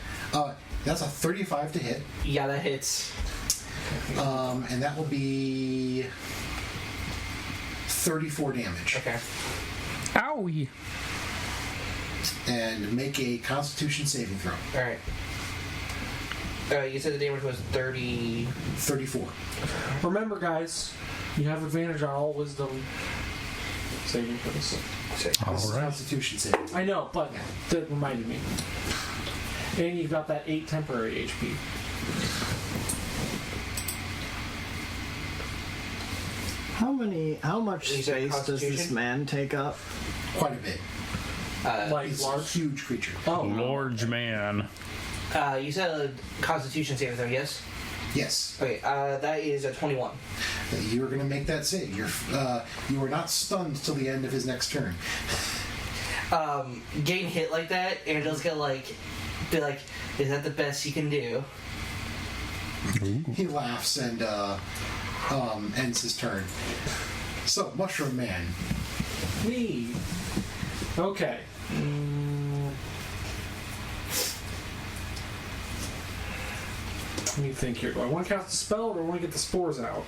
That's a 35 to hit. Yeah, that hits. And that will be 34 damage. Okay. Owie! And make a Constitution saving throw. Alright. You said the damage was 30. 34. Remember, guys, you have advantage on all wisdom saving throws. All This is right. Constitution saving. I know, but that reminded me. And you've got that 8 temporary HP. How much You said space does this Constitution? man take up? Quite a bit. Like It's large. a huge creature. Oh, Large man. You said a Constitution saving throw, yes? Yes. Okay, that is a 21. You are going to make that save. You are not stunned till the end of his next turn. Getting hit like that, Angela's gonna be like, is that the best you can do? He laughs and ends his turn. So, Mushroom Man. me. Okay. Let me think here. Do I want to cast a spell, or do I want to get the spores out?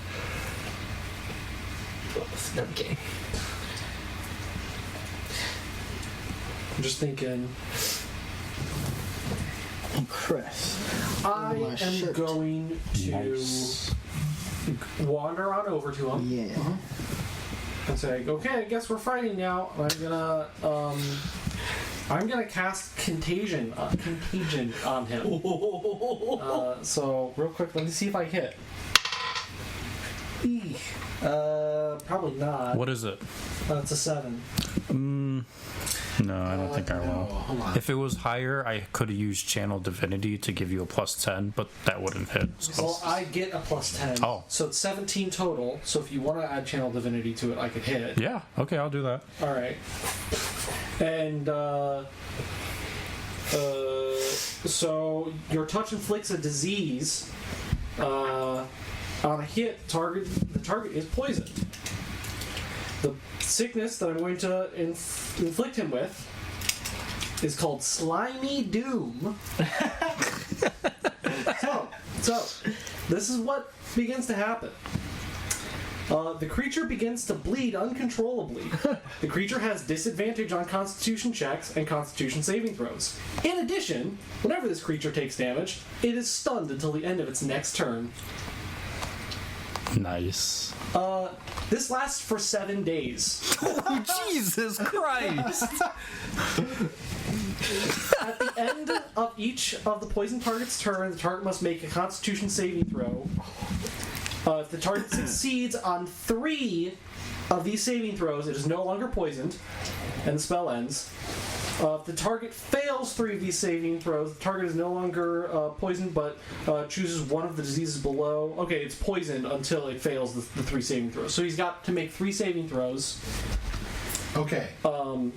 Both. No, I'm kidding. I'm just thinking. Chris. I my am shirt. going to Nice. wander on over to him Yeah. and say, "Okay, I guess we're fighting now." I'm gonna I'm gonna cast contagion on him. So real quick, let me see if I hit. Probably not. What is it? It's a 7. No, I don't think I will. Hold on. If it was higher, I could have used Channel Divinity to give you a +10, but that wouldn't hit. So. Well, I get a +10. Oh. So it's 17 total. So if you want to add Channel Divinity to it, I could hit it. Yeah, okay, I'll do that. All right. And so your touch inflicts a disease. On a hit, the target is poisoned. The sickness that I'm going to inflict him with is called Slimy Doom. So this is what begins to happen. The creature begins to bleed uncontrollably. The creature has disadvantage on Constitution checks and Constitution saving throws. In addition, whenever this creature takes damage, it is stunned until the end of its next turn. Nice. This lasts for 7 days. Oh, Jesus Christ! At the end of each of the poison target's turn, the target must make a Constitution saving throw. If the target succeeds on 3 of these saving throws, it is no longer poisoned, and the spell ends. If the target fails 3 of these saving throws, the target is no longer poisoned, but chooses one of the diseases below. Okay, it's poisoned until it fails the 3 saving throws. So he's got to make 3 saving throws. Okay. And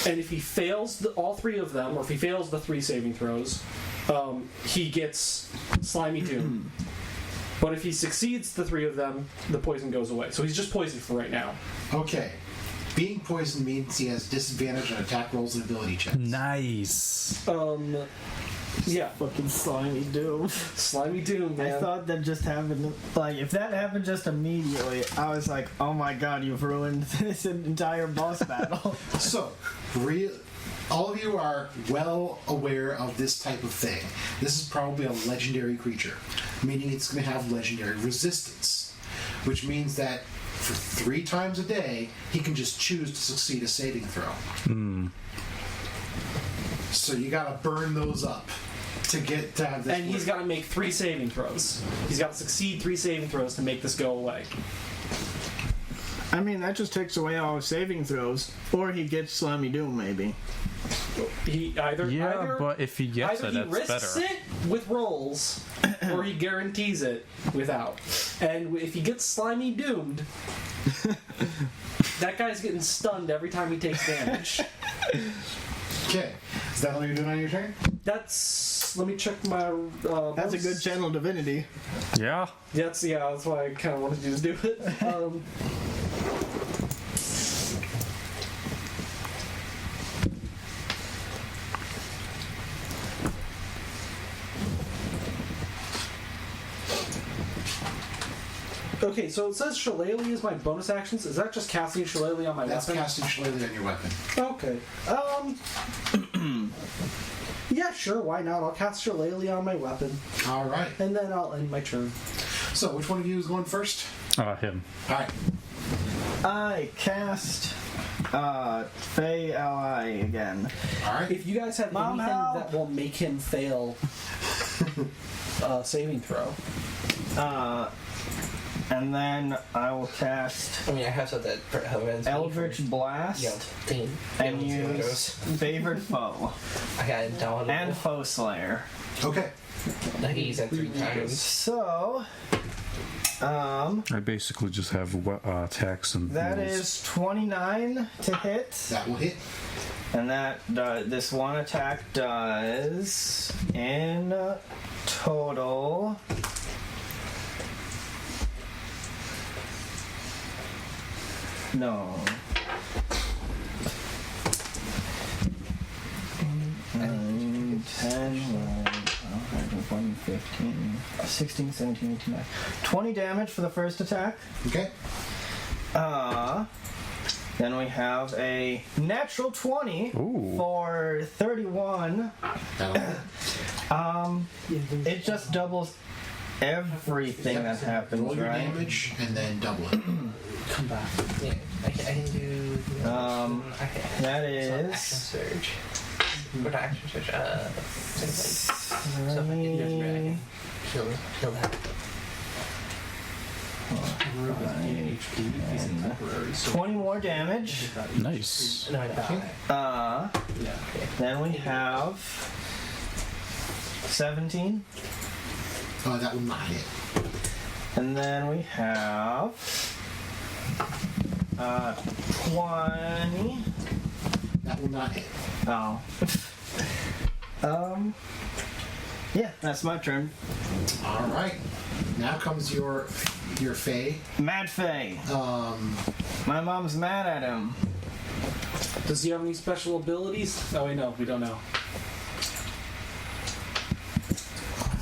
if he fails all 3 of them, or if he fails the 3 saving throws, he gets Slimy Doom. But if he succeeds the 3 of them, the poison goes away. So he's just poisoned for right now. Okay. Being poisoned means he has disadvantage on attack rolls and ability checks. Nice. Yeah. Fucking Slimy Doom. Slimy Doom, man. I thought that just happened. Like, if that happened just immediately, I was like, oh my god, you've ruined this entire boss battle. So, all of you are well aware of this type of thing. This is probably a legendary creature, meaning it's going to have legendary resistance, which means that for 3 times a day, he can just choose to succeed a saving throw. So you gotta burn those up to have this. And he's got to make 3 saving throws. He's got to succeed 3 saving throws to make this go away. I mean, that just takes away all his saving throws. Or he gets Slimy Doom, maybe. He either but if he gets either it, he that's risks better. it with rolls, or he guarantees it without. And if he gets Slimy Doomed, that guy's getting stunned every time he takes damage. Okay. Is that all you're doing on your turn? Let me check my. That's a good Channel Divinity. Yeah. That's why I kind of wanted you to do it. Okay, so it says Shillelagh is my bonus actions. Is that just casting Shillelagh on my That's weapon? casting Shillelagh on your weapon. Okay. Yeah, sure, why not? I'll cast Shillelagh on my weapon, All right. and then I'll end my turn. So, which one of you is going first? Him. All right. I cast Fey Ally again. All right. If you guys have Mom, anything help! that will make him fail saving throw. And then I will cast I mean, I have said that for Eldritch Blast and use Favored Foe I got it down. and Foe Slayer. Okay. I can use that 3 times. So, I basically just have attacks and that rules. is 29 to hit, That will hit. and this one attack does in total. No. 9, 10, 11, 15, 16, 17, 18, 19. 20 damage for the first attack. Okay. Then we have a natural 20 Ooh. for 31. That'll hit. It just doubles everything that happens, Roll your right? damage and then double it. Come back. Yeah. I can do. Okay. That So is. action surge. What action surge? So if I can just drag, kill that. 20 more damage. Nice. No, I don't. Then we have 17. That will not hit. And then we have 20. That will not hit. Oh. Yeah, that's my turn. All right. Now comes your Fae. Mad Fae. My mom's mad at him. Does he have any special abilities? Oh wait, no, we don't know.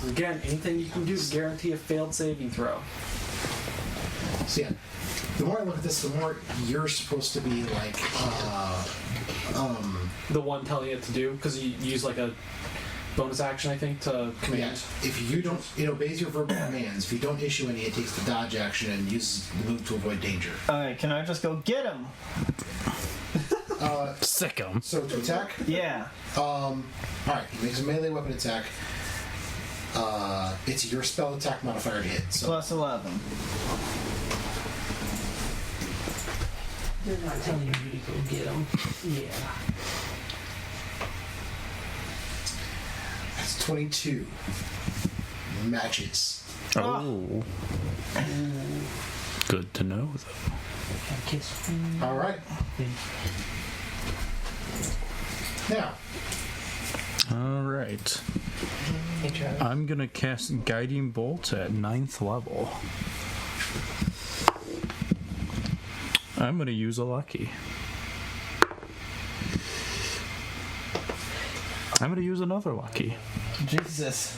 Again, anything you can do to guarantee a failed saving throw. So yeah, the more I look at this, the more you're supposed to be like, The one telling it to do, because you use like a bonus action, I think, to command. yeah, if you don't, it obeys your verbal commands. If you don't issue any, it takes the dodge action and uses the move to avoid danger. Alright, can I just go get him? Sick 'em. So to attack, Yeah. all right, he makes a melee weapon attack. It's your spell attack modifier to hit. So Plus 11. They're not telling you to go get them. Yeah. that's 22 matches. Oh. Good to know, though. Kiss. All right. Now, All right. Hey, Travis. I'm gonna cast Guiding Bolt at 9th level. I'm gonna use a lucky. I'm gonna use another lucky. Jesus.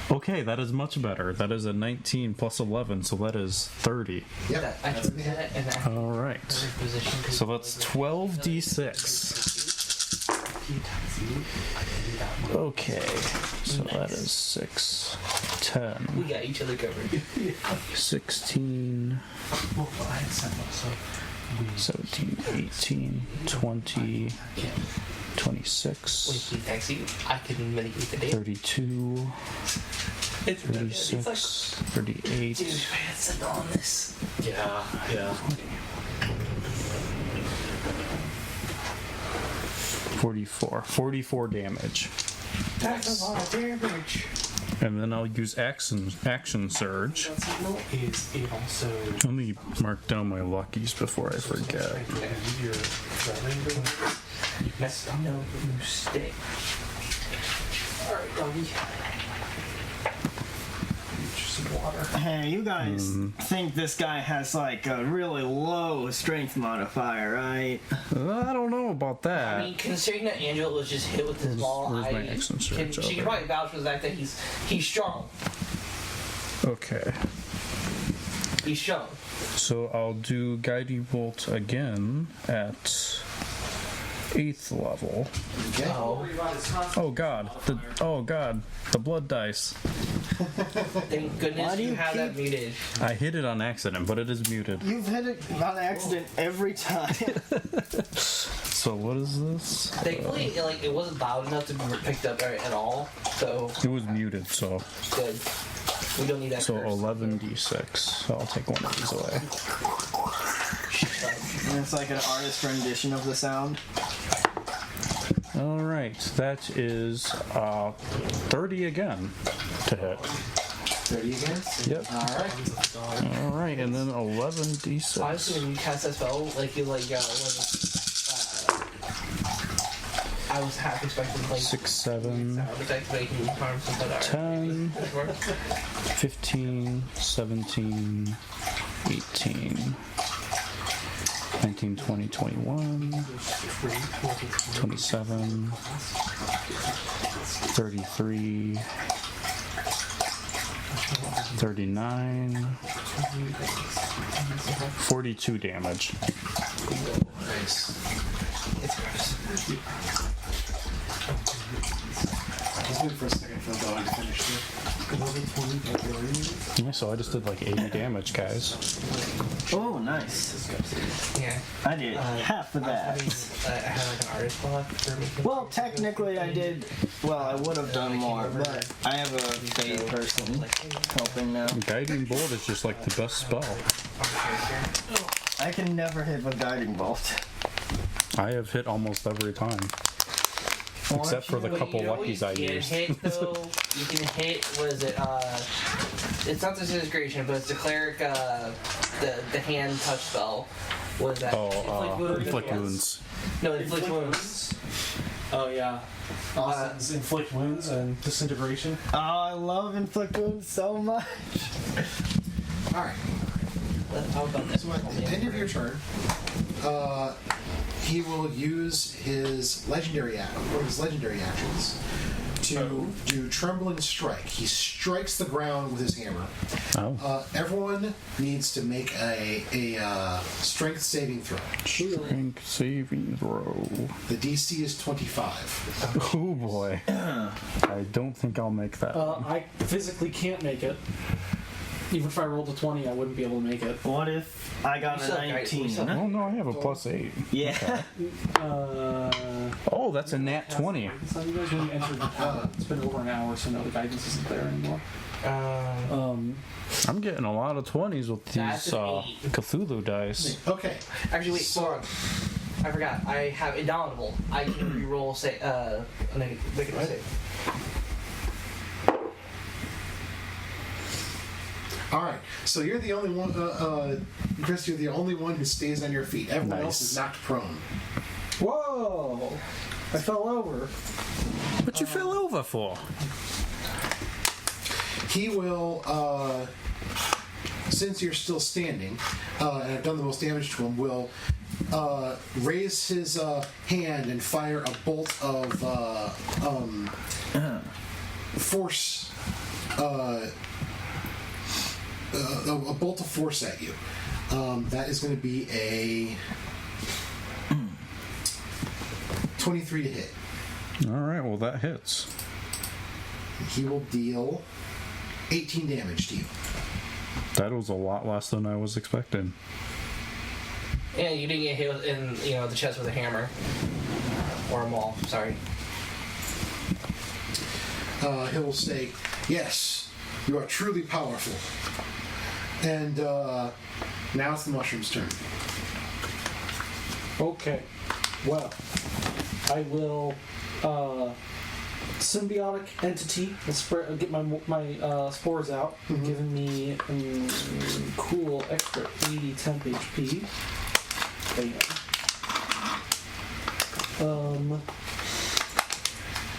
Okay, that is much better. That is a 19 plus 11, so that is 30. yep. I took that and I All right. position. So that's 12d6. Okay, so that is 6, 10, We got each other covered. 16, 17, 18, 20, 26, Wait, actually, I can mitigate the damage. 32, It's really good. 36, 38, Dude, I had something on this. Yeah, yeah. 44 damage. That's a lot of damage. And then I'll use action surge. Is it also Let me mark down my luckies before I forget. your That's no mistake. Alright, doggy. some water? Hey, you guys think this guy has like a really low strength modifier, right? I don't know about that. I mean, considering that Angela was just hit with his ball, where's my action surge she over? can probably vouch for the fact that he's strong. Okay. He's strong. So I'll do Guiding Bolt again at 8th level. Okay. Oh god. The blood dice. Thank goodness Why do you you have that muted. I hit it on accident, but it is muted. You've hit it on accident every time. So what is this? Thankfully, it wasn't loud enough to be picked up at all, so It was muted, so good. We don't need that. so curse. 11d6. So I'll take one of these away. And it's like an artist rendition of the sound. All right, that is 30 again to hit. 30 again? Yep. Alright. All right, and then 11d6. Honestly, when you cast that spell, I was half expecting 6, 7, sound effects making harm something. 10, 15, 17, 18, 19, 20, 21, 27, 33, 39, 42 damage. Nice. It's gross. I was waiting for a second for the dog to finish it. Yeah, so I just did like 80 damage, guys. Oh, nice. Yeah. I did half of that. I had like an artist block for making. Well, technically I did. Well, I would have done more, but I have a paid person helping now. Guiding bolt is just like the best spell. I can never hit with guiding bolt. I have hit almost every time. Except for the couple luckies I used. Hit, though, you can hit, was it, it's not the disintegration, but it's the cleric, the hand touch spell. What is that? Inflict wounds. No, inflict wounds. Oh yeah. Austin's inflict wounds and disintegration. Oh, I love inflict wounds so much. All right. How about this? So at the end of your turn, he will use his legendary actions to do Trembling Strike. He strikes the ground with his hammer. Oh. Everyone needs to make a strength saving throw. Strength saving throw. The DC is 25. Oh boy. I don't think I'll make that. I physically can't make it. Even if I rolled a 20, I wouldn't be able to make it. What if I got a 19? Oh no, I have a +8. Yeah. Oh, that's a nat 20. So you guys really entered the town. It's been over an hour, so no, the guidance isn't there anymore. I'm getting a lot of 20s with these That's an 8. Cthulhu dice. Okay. Actually, wait, hold on. I forgot. I have Indomitable. I can reroll, say, a negative save. All right. So you're the only one, Chris. You're the only one who stays on your feet. Everyone else is knocked prone. Whoa! I fell over. What you fell over for? He will, since you're still standing, and have done the most damage to him, will raise his hand and fire a bolt of force. A bolt of force at you. That is going to be a 23 to hit. All right, well that hits. He will deal 18 damage to you. That was a lot less than I was expecting. Yeah, you didn't get hit in, the chest with a hammer. Or a maul, sorry. He'll say, "Yes, you are truly powerful." And now it's the mushroom's turn. Okay. Well, I will symbiotic entity and get my spores out, giving me cool extra 80 temp HP.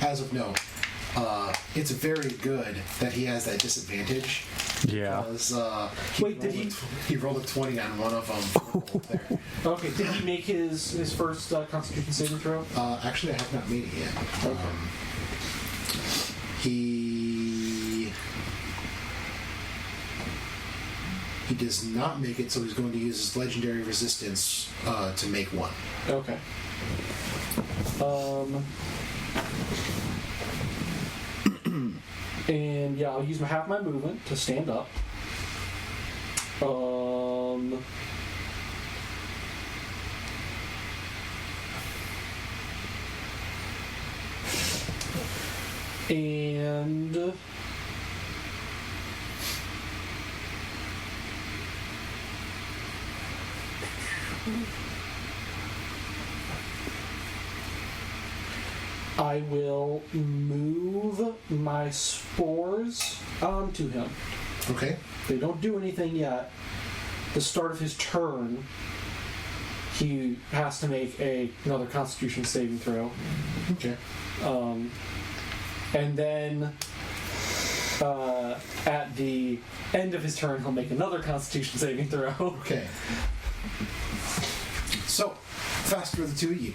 As of no, it's very good that he has that disadvantage. Yeah. Because Wait, he rolled a 20 on one of them. There. Okay, did he make his first Constitution saving throw? Actually, I have not made it yet. Okay. He does not make it, so he's going to use his legendary resistance to make one. Okay. And yeah, I'll use half my movement to stand up. And I will move my spores onto him. Okay. They don't do anything yet. The start of his turn, he has to make another Constitution saving throw. Okay. And then at the end of his turn, he'll make another Constitution saving throw. Okay. So, fast for the two of you.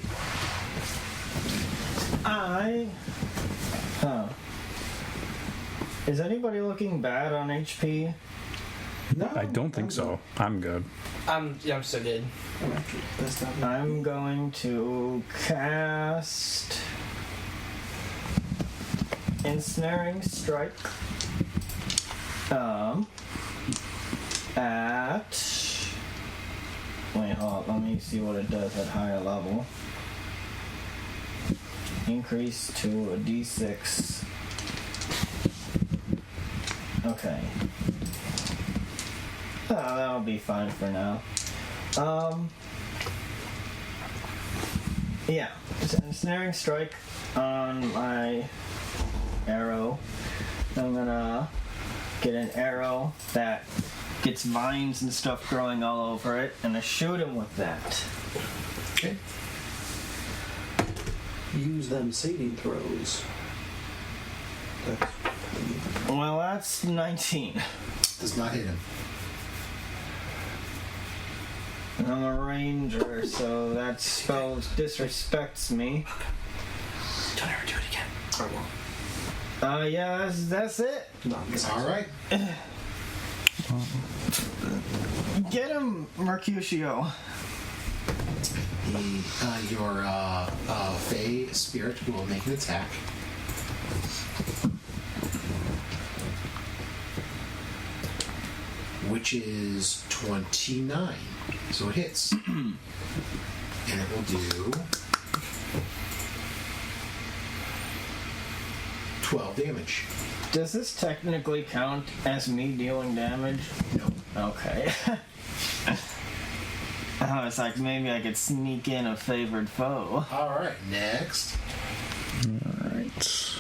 Is anybody looking bad on HP? No, I don't think so. I'm good. I'm so good. I'm actually best out. I'm going to cast Ensnaring Strike at Wait, hold on. Let me see what it does at higher level. Increase to a D6. Okay. Oh, that'll be fine for now. Yeah. Ensnaring strike on my arrow. I'm gonna get an arrow that gets vines and stuff growing all over it, and I shoot him with that. Okay. Use them saving throws. Well, that's 19. Does not hit him. I'm a ranger, so that spell disrespects me. Don't ever do it again. I won't. Yeah, that's it. All right. Get him, Mercutio. Your Fey spirit will make an attack. Which is 29. So it hits. And it will do 12 damage. Does this technically count as me dealing damage? No. Okay. I was like, maybe I could sneak in a favored foe. Alright, next. Alright.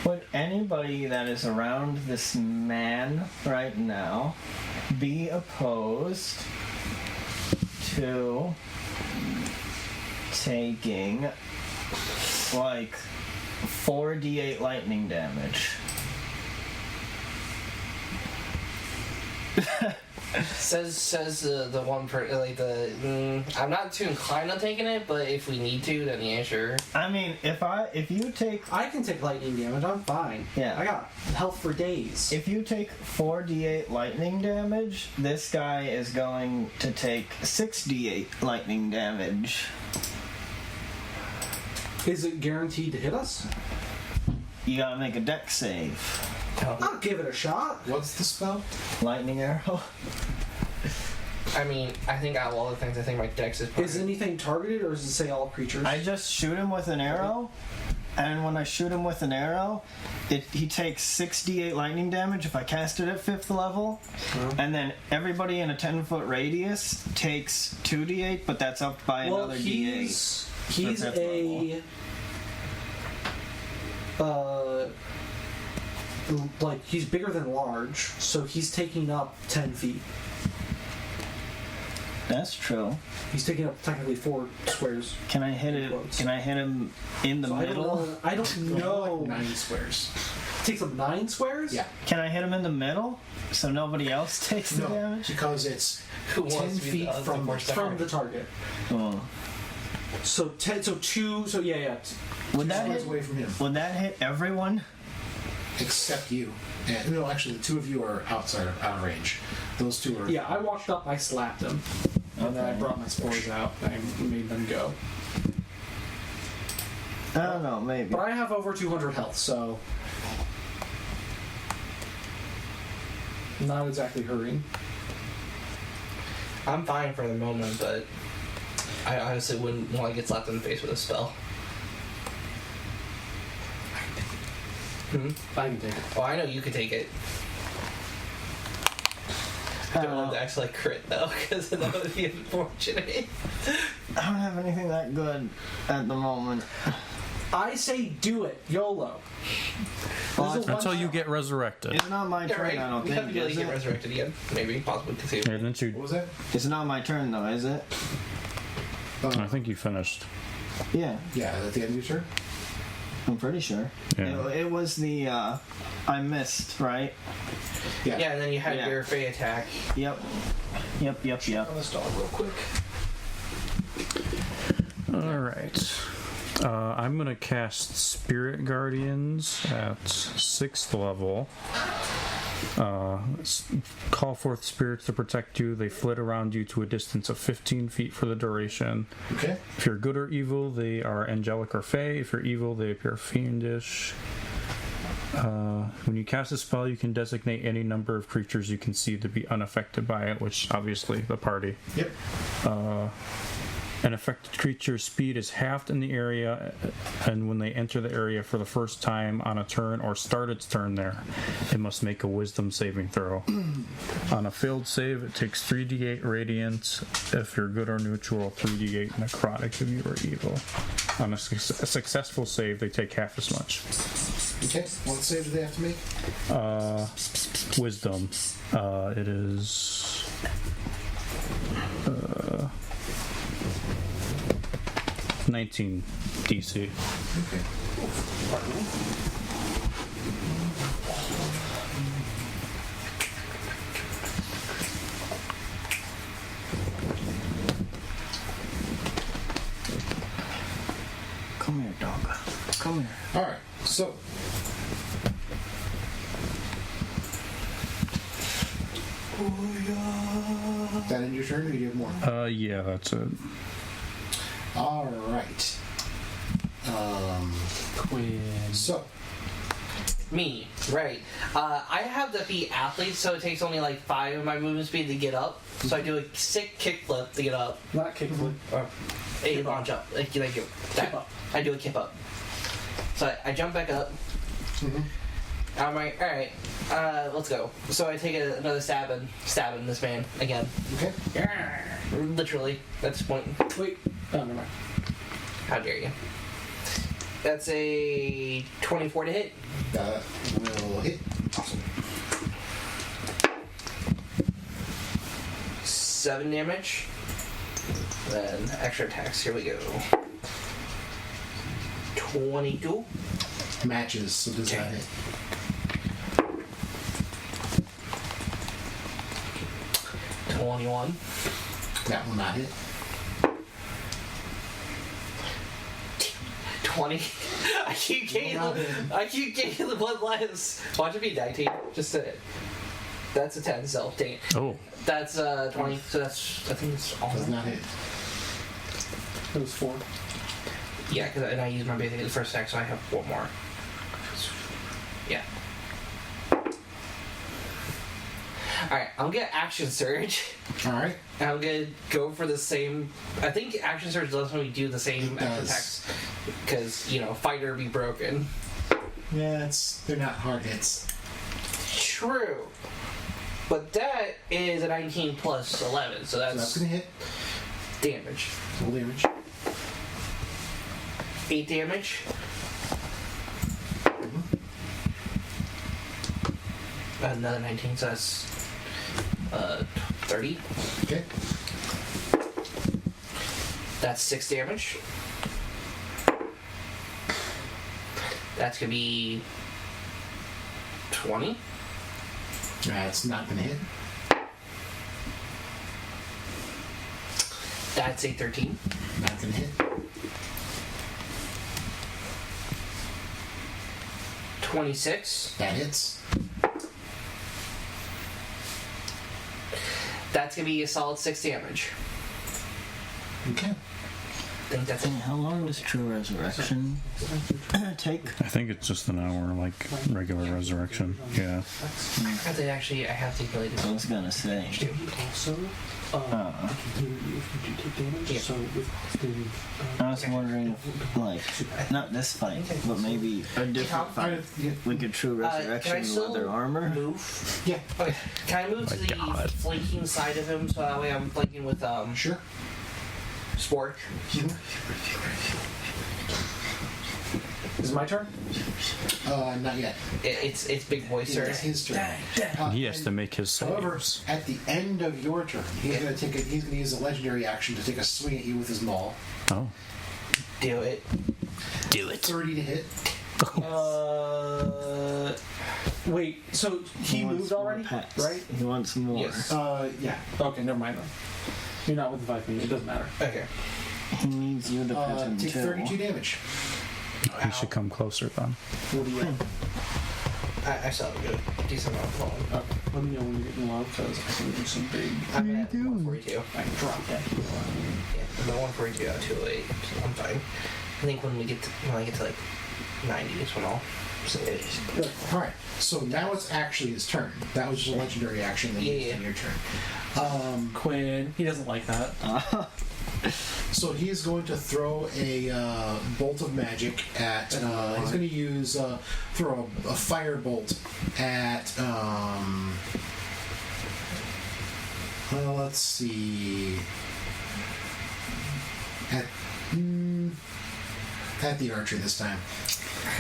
Would anybody that is around this man right now be opposed to taking like 4d8 lightning damage? Says the one per like the. I'm not too inclined on taking it, but if we need to, then yeah, sure. I mean, if you take I can take lightning damage. I'm fine. Yeah. I got health for days. if you take 4d8 lightning damage, this guy is going to take 6d8 lightning damage. Is it guaranteed to hit us? You gotta make a dex save. I'll give it a shot. What's the spell? Lightning arrow. I mean, I think out of all the things, I think my dex is. Is anything targeted, or does it say all creatures? I just shoot him with an arrow, and when I shoot him with an arrow, he takes 6d8 lightning damage if I cast it at 5th level, and then everybody in a 10-foot radius takes 2d8, but that's up by another d8. He's a like he's bigger than large, so he's taking up 10 feet. That's true. He's taking up technically 4 squares. Can I hit it? Can I hit him in the So middle? I don't know. Like 9 squares. Takes up 9 squares? Yeah. Can I hit him in the middle so nobody else takes the No, damage? because it's Who 10 wants to be feet the from From the target. Oh. So 10. So 2. So yeah. Would that squares hit? away from him, Would that hit everyone? except you. And, no, actually, the 2 of you are out of range. Those 2 are. Yeah. I walked up. I slapped him, and then I brought my spores out. And I made them go. I don't know. Maybe. But I have over 200 health, so not exactly hurting. I'm fine for the moment, but I honestly wouldn't want to get slapped in the face with a spell. I can take it. Oh, I know you could take it. I don't want to actually crit though, because that would be unfortunate. I don't have anything that good at the moment. I say do it, YOLO. Until you get resurrected. It's not my Yeah, turn. right. I don't We have think. to really Is get it? resurrected again. Maybe, possibly, Yeah, conceivably. didn't you? What was that? It's not my turn though, is it? I think you finished. Yeah, Yeah, at the end of your turn? I'm pretty sure. Yeah. It was the I missed, right? Yeah. Yeah, and then you had Yeah. your Fey attack. Yep. On this dog real quick. All right. I'm gonna cast Spirit Guardians at 6th level. Call forth spirits to protect you. They flit around you to a distance of 15 feet for the duration. Okay. If you're good or evil, they are angelic or fey. If you're evil, they appear fiendish. When you cast a spell, you can designate any number of creatures you can see to be unaffected by it, which obviously the party. Yep. An affected creature's speed is halved in the area, and when they enter the area for the first time on a turn or start its turn there, it must make a wisdom saving throw. On a failed save, it takes 3d8 radiant if you're good or neutral, 3d8 necrotic if you are evil. On a successful save, they take half as much. Okay. What save do they have to make? Wisdom. It is 19 DC. Okay. Pardon me. Come here, dog. Come here. All right. So. That end your turn, or do you have more? Yeah, that's it. All right. Quinn. So. Me, right. I have the feet athlete, so it takes only like 5 of my movement speed to get up. So I do a sick kickflip to get up. Not kickflip. Or a launch up. Like that. Kip up. I do a kip up. So I jump back up. I'm like, alright, let's go. So I take another stabbing this man again. Okay. Literally, at this point. Wait. Oh, never mind. How dare you? That's a 24 to hit. That will hit. Awesome. 7 damage. Then extra attacks. Here we go. 22. Matches, so does not hit. 21. That will not hit. 20. I keep getting the blood less. Watch it be 19. Just a. That's a 10, so dang it. Oh. That's 20. So that's, I think it's all. Does not hit. It was 4. Yeah, and I used my basic the first attack, so I have 4 more. Yeah. Alright, I'm gonna action surge. Alright. And I'm gonna go for the same. I think action surge lets me do the same It action does. attacks. Because, fighter be broken. Yeah, they're not hard hits. True. But that is a 19 plus 11, so So that's gonna hit. damage. Full damage. 8 damage. Another 19, so that's 30. Okay. That's 6 damage. That's gonna be 20. That's not gonna hit. That's a 13. Not gonna hit. 26. That hits. That's gonna be a solid 6 damage. Okay. I think that's it. How long does True Resurrection take? I think it's just an hour, like regular resurrection. Yeah. I have to calculate it. I was gonna say. Also, I can hear you if you do take damage. Yeah. So with the, I was wondering, like, not this fight, but maybe a different fight. We could True Can I Resurrection still leather armor. move? Yeah. Okay. Can I move to the flanking side of him so that way I'm flanking with Sure. Spork? is it my turn? Not yet. It's big boy, sir. It's his turn. He has to make his However, saves. at the end of your turn, he's gonna use a legendary action to take a swing at you with his maul. Oh. Do it. 30 to hit. Wait, so he wants moved more already, pets. right? He wants more. Yes. Yeah. Okay, never mind then. You're not with the 5 feet. It doesn't matter. Okay. He needs you to pet him Take too. 32 damage. He should come closer then. What do you I still have a good decent amount of volume. Okay, let me know when you're getting low because I can do some big. I'm at 142. I can drop that. Yeah, I'm at 142 out of 208, so I'm fine. I think when I get to like 90 is when I'll All right. So now it's actually his turn. That was just a legendary action that you used in your turn. Quinn, he doesn't like that. So he is going to throw a bolt of magic at. He's going to use throw a fire bolt at. Let's see. At the archer this time.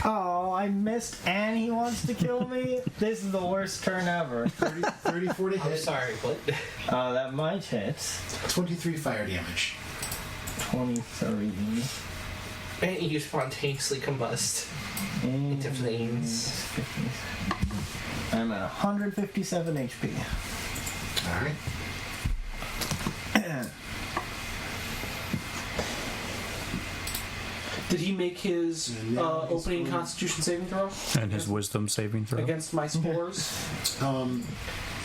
Oh, I missed and he wants to kill me? This is the worst turn ever. 34 to I'm hit. sorry, what? That might hit. 23 fire damage. 23. And you spontaneously combust into flames. I'm at 157 HP. All right. Did he make his And now he's opening going- Constitution saving throw And his wisdom saving throw. against my spores?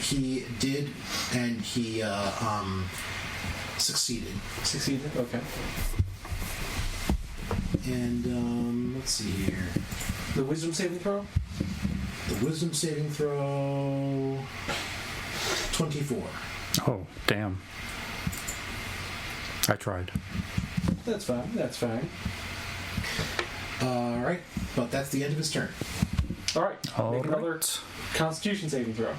He did, and he succeeded. Succeeded. Okay. And let's see here. The wisdom saving throw. The wisdom saving throw. 24. Oh, damn. I tried. That's fine. That's fine. All right, but that's the end of his turn. All right. All Make another right. Constitution saving throw.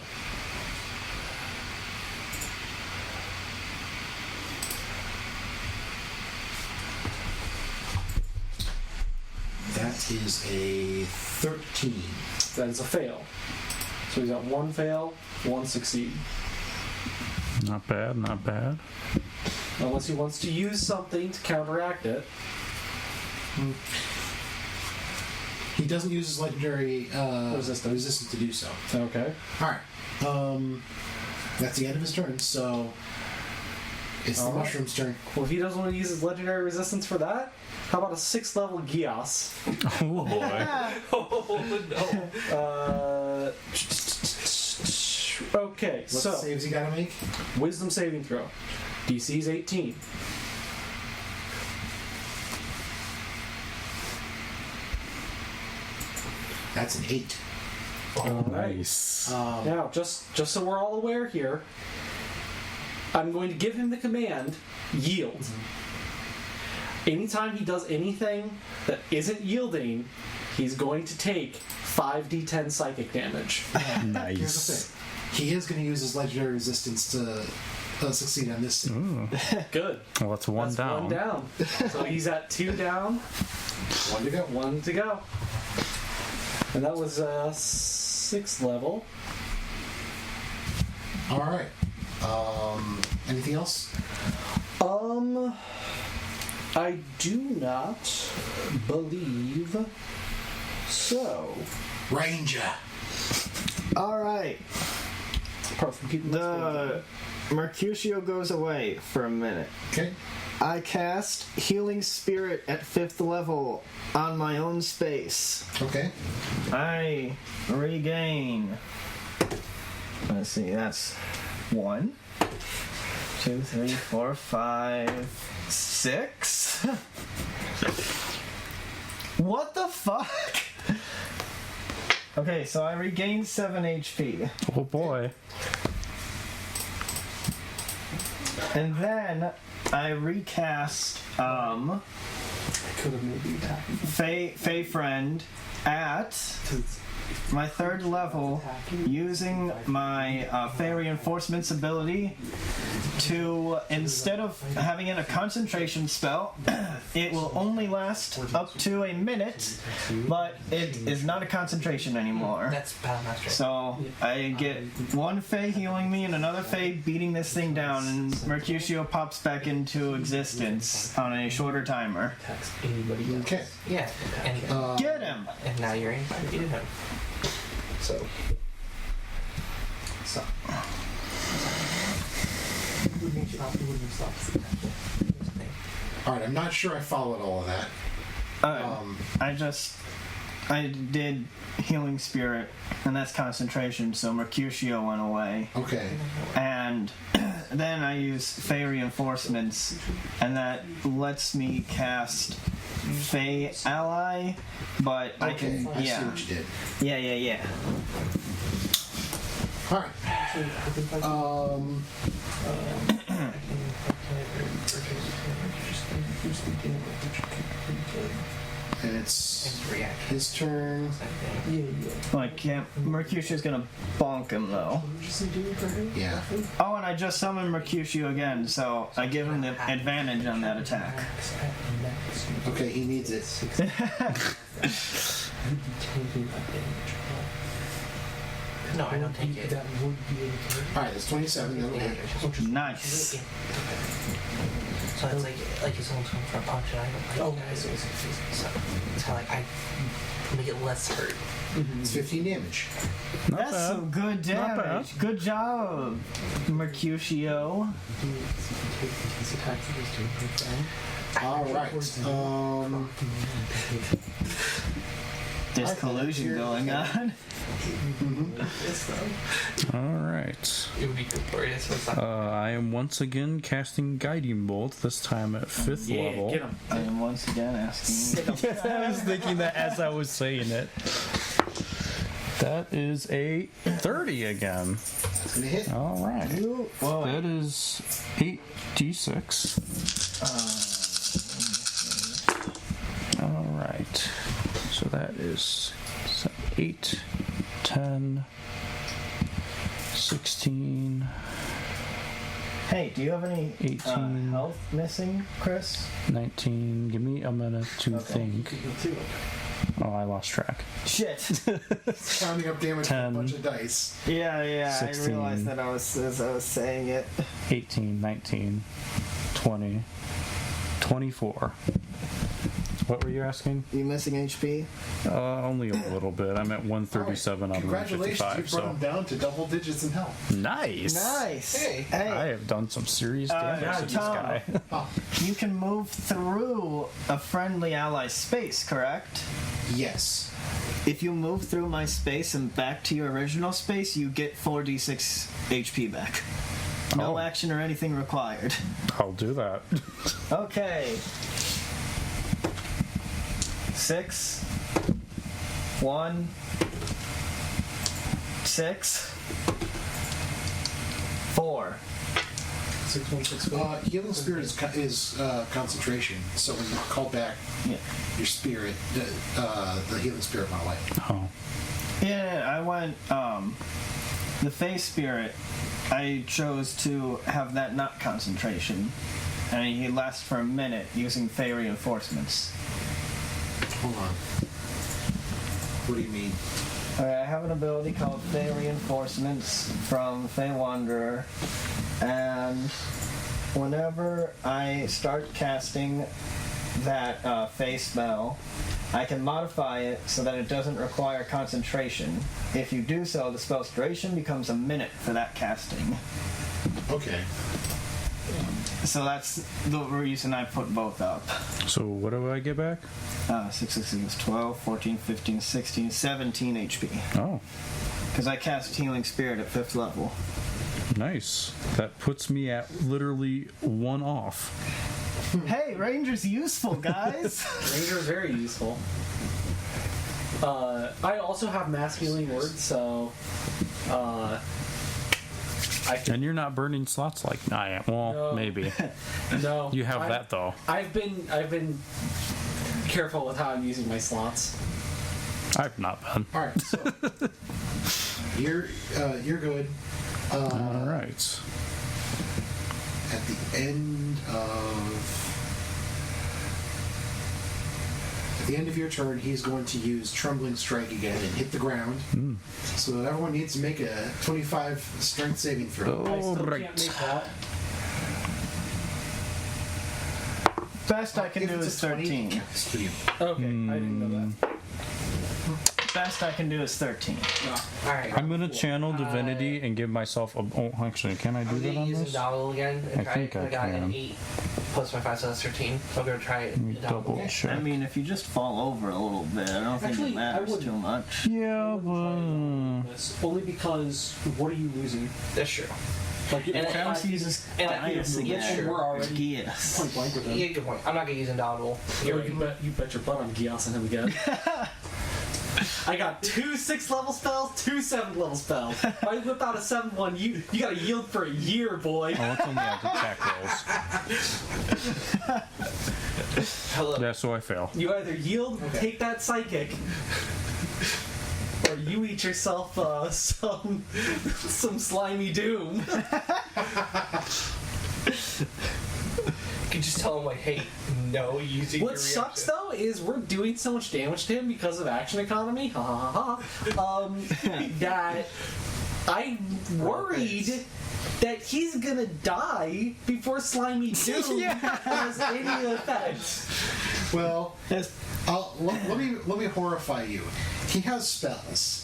That is a 13. That is a fail. So he's got one fail, one succeed. Not bad, not bad. Unless he wants to use something to counteract it. He doesn't use his legendary Resistance. to do so. Okay. All right. That's the end of his turn. So it's the All right. mushroom's turn. Well, if he doesn't want to use his legendary resistance for that, how about a 6th level Gios? Oh boy. Oh no. Okay, What so saves he got to make? wisdom saving throw. DC's 18. That's an 8. All right. Nice. Now, just so we're all aware here, I'm going to give him the command, yield. Anytime he does anything that isn't yielding, he's going to take 5d10 psychic damage. Here's the Nice. thing. He is going to use his legendary resistance to succeed on this. Ooh. Good. Well, that's one That's down. one down. So he's at 2 down, 1 to go. 1 to go. And that was 6th level. All right. Anything else? I do not believe so. Ranger. Alright. Apart from keeping The Mercutio goes away for a minute. Okay. I cast Healing Spirit at 5th level on my own space. Okay. I regain. Let's see, that's 1, 2, 3, 4, 5, 6. What the fuck? Okay, so I regained 7 HP. Oh boy. And then I recast could have maybe attacked. Fey Friend at my 3rd level using my Fey Reinforcements ability to, instead of having it a concentration spell, it will only last up to a minute, but it is not a concentration anymore. That's Battlemaster. So I get one Fey healing me and another Fey beating this thing down, and Mercutio pops back into existence on a shorter timer. Text anybody else. Okay. Yeah, and, Get him! and now you're in him. So. All right. I'm not sure I followed all of that. I did Healing Spirit, and that's concentration, so Mercutio went away. Okay. And then I use Fey Reinforcements, and that lets me cast Fey ally, but I can. I see Yeah. what you did. Yeah. All right. And it's his turn. Like, can't. Mercutio's gonna bonk him though. Yeah. Oh, and I just summoned Mercutio again, so I give him the advantage on that attack. Okay, he needs it. No, I don't take it. All right, it's 27. That'll hit. Nice. So it's like if someone's coming for a punch and I don't like guys. So it's kind of like I make it less hurt. It's 15 damage. That's bad. some good Not bad. damage. Good job, Mercutio. All right. There's collusion going on. All right. It would be glorious. I am once again casting Guiding Bolt, this time at 5th level. Get him. I am once again asking. I was thinking that as I was saying it. That is a 30 again. That's going to hit. All right. Whoa, That is 8d6. All right. So that is 8, 10, 16, Hey, do you have any 18. health missing, Chris? 19. Give me a minute to think. Oh, I lost track. Shit. Counting up damage with a 10. bunch of dice. Yeah. 16. I realized that as I was saying it. 18, 19, 20, 24. What were you asking? You missing HP? Only a little bit. I'm at 137 out of Congratulations, 155. you brought him down to double digits in health. Nice. Nice. Hey. I have done some serious damage to this Tom. guy. You can move through a friendly ally space, correct? Yes. If you move through my space and back to your original space, you get 4d6 HP back. No Oh. action or anything required. I'll do that. Okay. 6, 1, 6, 4. 6164. Healing Spirit is concentration, so when you call back Yeah. your spirit, the Healing Spirit went away. Oh. Yeah, I went, the Face Spirit, I chose to have that not concentration. And he lasts for a minute using Fey reinforcements. Hold on. What do you mean? Alright, I have an ability called Fey Reinforcements from Fey Wanderer, and whenever I start casting that Fey spell, I can modify it so that it doesn't require concentration. If you do so, the spell's duration becomes a minute for that casting. Okay. So that's the reason I put both up. So what do I get back? 6, 12, 14, 15, 16, 17 HP. Oh, Because I cast Healing Spirit at 5th level. nice. That puts me at literally 1 off. Hey, Ranger's useful, guys! Ranger is very useful. I also have mass healing word, so I can. And you're not burning slots like I am. Well, No. maybe. No, You have that though. I've been careful with how I'm using my slots. I've not been. All right. So you're good. All right. At the end of your turn, he's going to use Trembling Strike again and hit the ground. So everyone needs to make a 25 strength saving throw. I still Alright. can't make that. Best I can If do it's is a 20, 13. it counts for you. Okay, I didn't know that. Best I can do is 13. Alright. I'm gonna channel divinity and give myself a. Oh, actually, can I do I'm that gonna on use this? Dowel again and I try think it. I I got an can. 8 plus my 5, so that's 13. So I'm gonna try it. Let me Dowel double again. check. I mean, if you just fall over a little bit, I don't think Actually, it I matters wouldn't. too much. Yeah, but This, only because what are you losing? That's true. Like, And Travis uses and I Dias can again. sure. we're already Yes. point blank with him. Yeah, good point. I'm not gonna use Indomitable. You're right. You bet your butt I'm Gios him again. I got 2 6th-level spells, 2 7th-level spells. If I whip out a 7th one, you gotta yield for a year, boy. Oh, it's only on attack rolls. Hello. Yeah, so I fail. You either yield, take that psychic, or you eat yourself some slimy doom. You can just tell him like, hey, no using What your sucks reaction. though is we're doing so much damage to him because of action economy. Ha ha ha. That I'm worried that he's gonna die before Slimy Doom has any effect. Well, Yes. let me horrify you. He has spells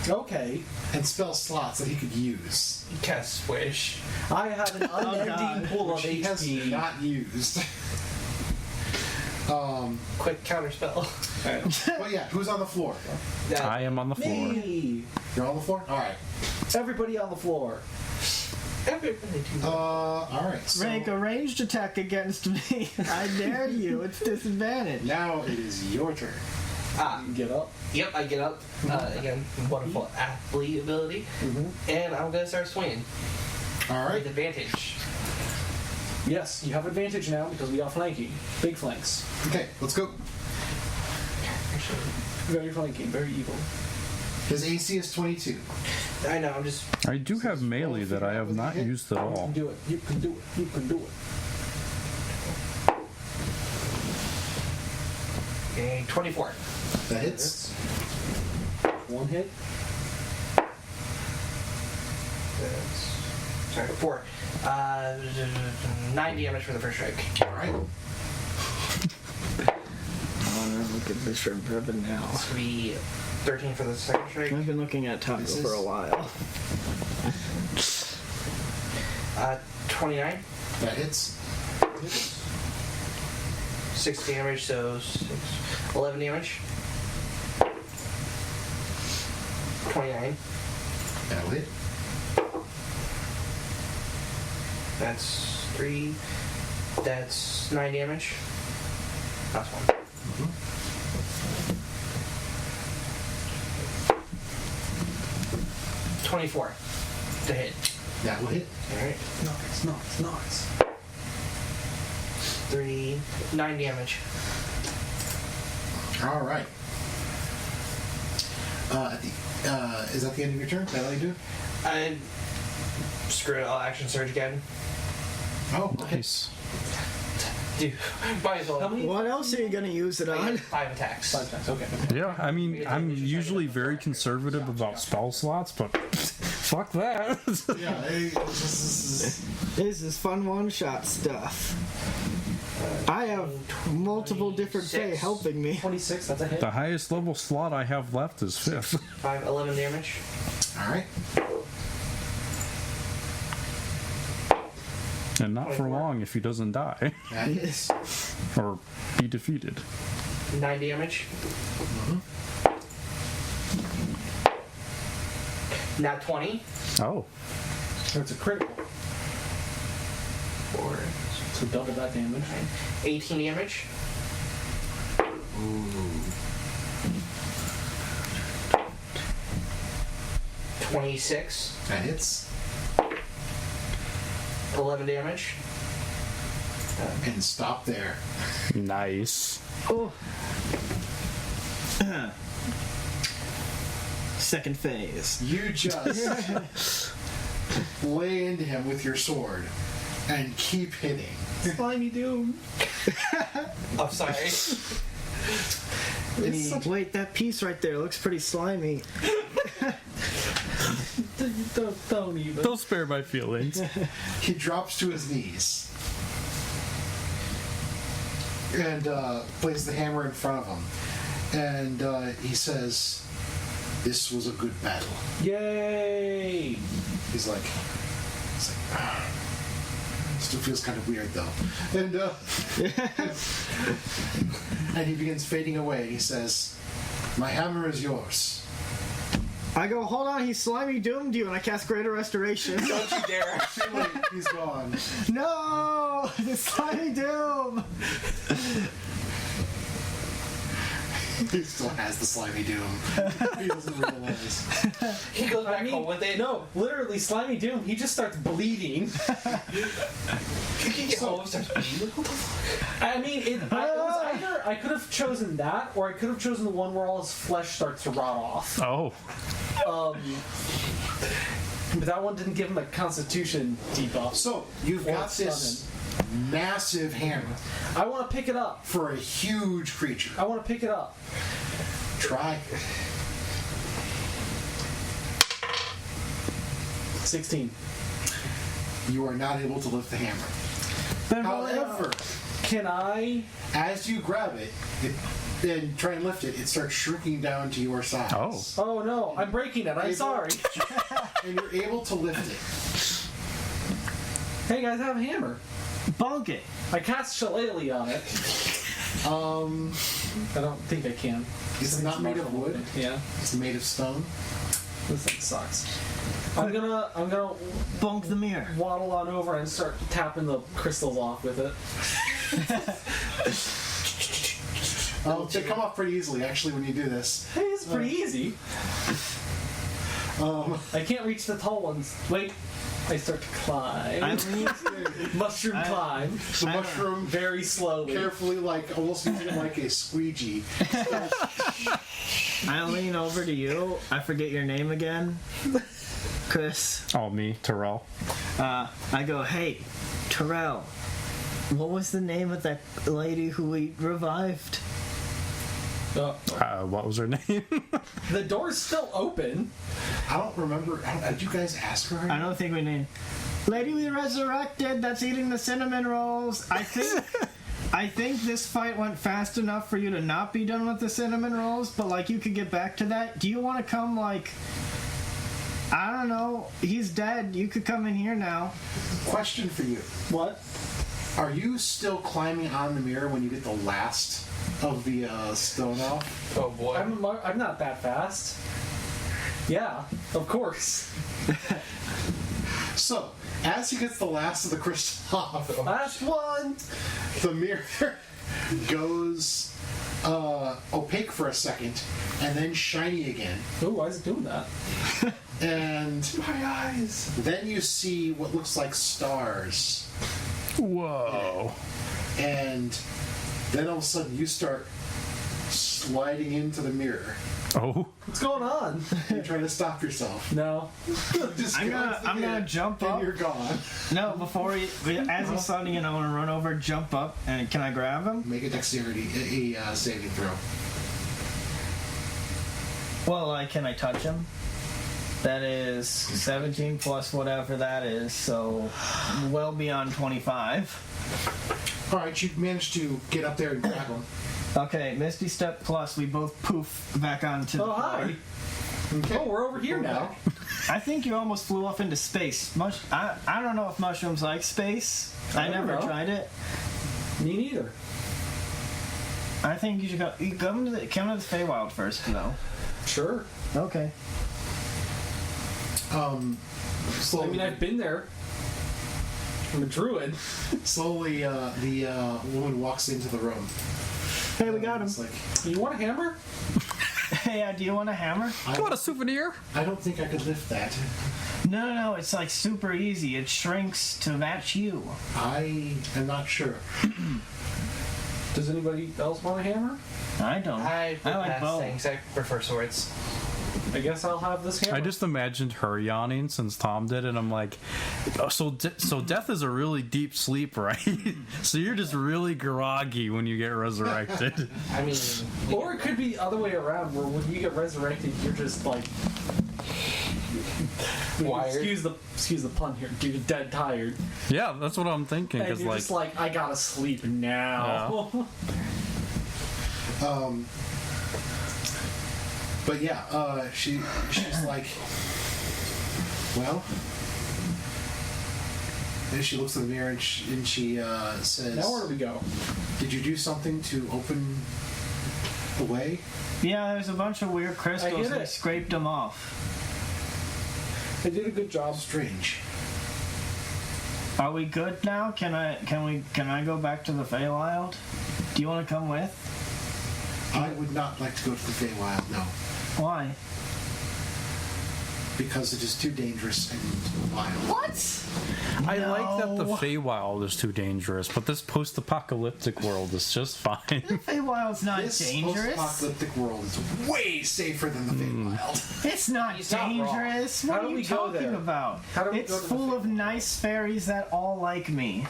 Okay, and spell slots that he could use. Cast Swish. I have an unending God. pool of Which he has HP. not used. Quick counter spell. But yeah, who's on the floor? I am on the floor. Me, You're on the floor? Alright. everybody on the floor. Everybody do that. Alright. So Make a ranged attack against me. I dare you. It's disadvantage. now it is your turn. Get up. Yep, I get up. Again, wonderful athlete ability. And I'm gonna start swinging. Alright. With advantage. Yes, you have advantage now because we are flanking. Big flanks. Okay, let's go. Very flanking. Very evil. His AC is 22. I know, I'm just. I do have melee that I have not used at You all. can do it. You can do it. You can do it. Okay, 24. That hits. One hit. Sorry, 4. 9 damage for the first strike. Alright. Look at this from Brevin now. This would be 13 for the second strike. I've been looking at Taco This for a is- while. 29. That hits. 6 damage, so 11 damage. 29. That'll hit. That's 3. That's 9 damage. That's 1. 24 to hit. That will hit. Alright. Nice. 9 damage. Alright. Is that the end of your turn? Is that all you do? And screw it, I'll action surge again. Oh, okay. Nice. Dude, might as well. How many? What else are you gonna use it I on? get 5 attacks. 5 attacks. Okay. Yeah, I mean, I'm usually very conservative about spell slots, but fuck that. Yeah, This is fun one-shot stuff. I have multiple different Fae 26. helping me. 26. That's a hit. The highest level slot I have left is 5th. 5, 11 damage. Alright. And not for long if he doesn't die. That hits. Or be defeated. 9 damage. Now 20. Oh. It's a critical. 4, So double that damage. 18 damage. Ooh. 26. That hits. 11 damage. And stop there. Nice. Oh. Second phase. You just lay into him with your sword and keep hitting. Slimy Doom. I'm sorry. Wait, that piece right there looks pretty slimy. Don't even. Don't spare my feelings. He drops to his knees and places the hammer in front of him. And he says, "This was a good battle." Yay! He's like, "Ah." Still feels kind of weird though. And and he begins fading away. He says, "My hammer is yours." I go, hold on, he's slimy doomed you, and I cast Greater Restoration. Don't you dare. He's gone. No! The slimy doom! He still has the slimy doom. He doesn't realize. He goes back home with it. No, literally, Slimy Doom, he just starts bleeding. He can get home and starts bleeding. What the fuck? I mean, it was either I could have chosen that, or I could have chosen the one where all his flesh starts to rot off. Oh. But that one didn't give him a constitution debuff. So, you've Or got this massive hammer I want to pick it up. for a huge creature. I want to pick it up. Try. 16. You are not able to lift the hammer. However, Can I? as you grab it, and try and lift it, it starts shrinking down to your size. Oh. Oh no, I'm breaking it. I'm sorry. And you're able to lift it. Hey guys, I have a hammer. Bonk it. I cast Shillelagh on it. I don't think I can. It's not made of wood. Yeah, It's made of stone. this thing sucks. I'm gonna Bonk the mirror. waddle on over and start tapping the crystals off with it. They come off pretty easily, actually, when you do this. Hey, it's pretty easy. I can't reach the tall ones. Wait, I start to climb. Mushroom climb. The mushroom Very slowly. carefully, like almost using it like a squeegee. I lean over to you. I forget your name again. Chris. Oh, me, Terrell. I go, hey, Terrell, what was the name of that lady who we revived? What was her name? The door's still open. I don't remember. Did you guys ask her? I don't think we named. Lady we resurrected that's eating the cinnamon rolls. I think this fight went fast enough for you to not be done with the cinnamon rolls, but like you could get back to that. Do you want to come like I don't know, he's dead. You could come in here now. Question for you. What? Are you still climbing on the mirror when you get the last of the stone off? Oh boy. I'm not that fast. Yeah, of course. So, as he gets the last of the crystal off, Last one. the mirror goes opaque for a second, and then shiny again. Ooh, why is it doing that? And My eyes. then you see what looks like stars. Whoa. And then all of a sudden you start sliding into the mirror. Oh. What's going on? You're trying to stop yourself. No. Just I'm go into the gonna mirror, jump and up. you're gone. No, before he, as he's sliding in, I want to run over, jump up, and can I grab him? Make a dexterity saving throw. Well, like, can I touch him? That is 17 plus whatever that is, so well beyond 25. All right, you managed to get up there and grab him. Okay, Misty Step plus, we both poof back onto the Oh, floor. hi. Okay. Oh, we're over here now. I think you almost flew off into space. I don't know if mushrooms like space. I don't never know. tried it. Me neither. I think you should go. You come to the Feywild first, though. Sure. Okay. Slowly, I mean, I've been there. I'm a druid. slowly the woman walks into the room. Hey, we got him. It's like, You want a hammer? Hey, do you want a hammer? You want a souvenir? I don't think I could lift that. No, it's like super easy. It shrinks to match you. I am not sure. Does anybody else want a hammer? I don't. I like pass both. things. I prefer swords. I guess I'll have this hammer. I just imagined her yawning since Tom did, and I'm like, oh, so death is a really deep sleep, right? So you're just really groggy when you get resurrected. I mean, Or it could be the other way around, where when you get resurrected, you're just like wired. Excuse the pun here. You're dead tired, Yeah, that's what I'm thinking. and Because you're like, just like, I gotta sleep now. But yeah, she's like, well. Then she looks in the mirror and she says, Now where do we go? "Did you do something to open away. Yeah, there's a bunch of weird crystals. get And I it. scraped them off. I did a good job. Strange. Are we good now? Can I go back to the Feywild? Do you want to come with? I would not like to go to the Feywild, no. Why? Because it is too dangerous and wild. What? I like that the No. Feywild is too dangerous, but this post-apocalyptic world is just fine. Feywild's not This dangerous. post-apocalyptic world is way safer than the Feywild. It's not He's not wrong. dangerous. What How are do you we go talking there? about? How do we It's go to the full of nice fairies that all like me.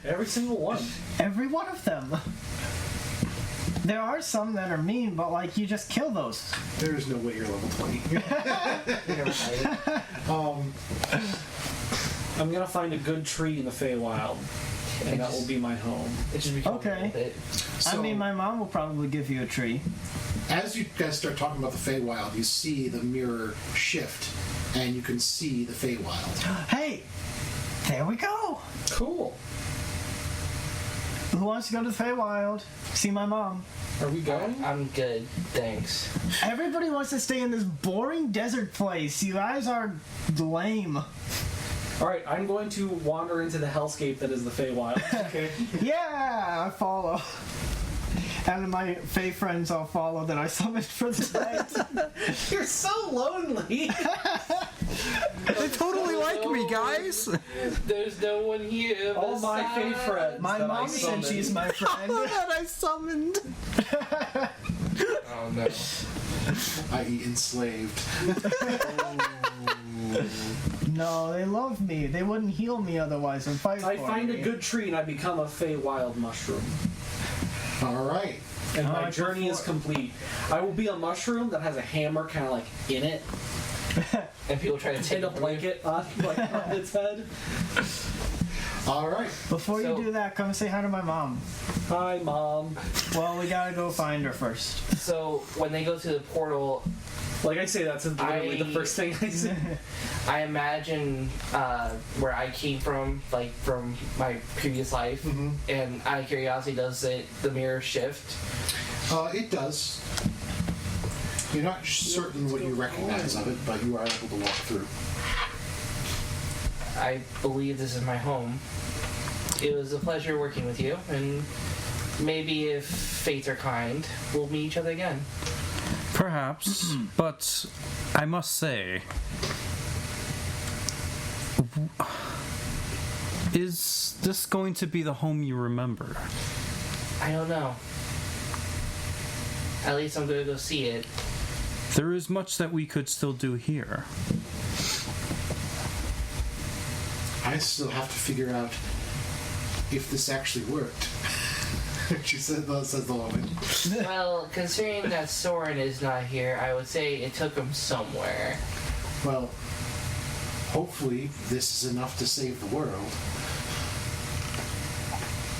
Every single one. Every one of them. There are some that are mean, but like you just kill those. There is no way you're level 20. I'm gonna find a good tree in the Feywild, and that will be my home. It just becomes Okay. a little bit. I So, mean, my mom will probably give you a tree. as you guys start talking about the Feywild, you see the mirror shift, and you can see the Feywild. Hey, there we go. Cool. Who wants to go to the Feywild? See my mom. Are we going? I'm good, thanks. Everybody wants to stay in this boring desert place. You guys are lame. All right, I'm going to wander into the hellscape that is the Feywild. Okay. Yeah, I follow. And my Fey friends all follow that I summoned for the night. You're so lonely. They totally like me, guys. There's no one here. All my Fey friends. My that I mom said summoned. she's my friend. That I summoned. Oh no. I.e. enslaved. No, they love me. They wouldn't heal me otherwise and fight I for find me. a good tree and I become a Feywild mushroom. All right. And Oh, my I journey is prefer- complete. I will be a mushroom that has a hammer kind of like in it And people try to take and a it from you. blanket on, like, on its head. All right. Before So- you do that, come say hi to my mom. Hi, Mom. Well, we gotta go find her first. So when they go to the portal, Like I say, that's literally the first thing I say. I imagine where I came from, like from my previous life, and out of curiosity, does the mirror shift? It does. You're not certain what you recognize of it, but you are able to walk through. I believe this is my home. It was a pleasure working with you, and maybe if fates are kind, we'll meet each other again. Perhaps, but I must say, is this going to be the home you remember? I don't know. At least I'm gonna go see it. There is much that we could still do here. I still have to figure out if this actually worked. She says the woman. Well, considering that Soren is not here, I would say it took him somewhere. Well, hopefully this is enough to save the world.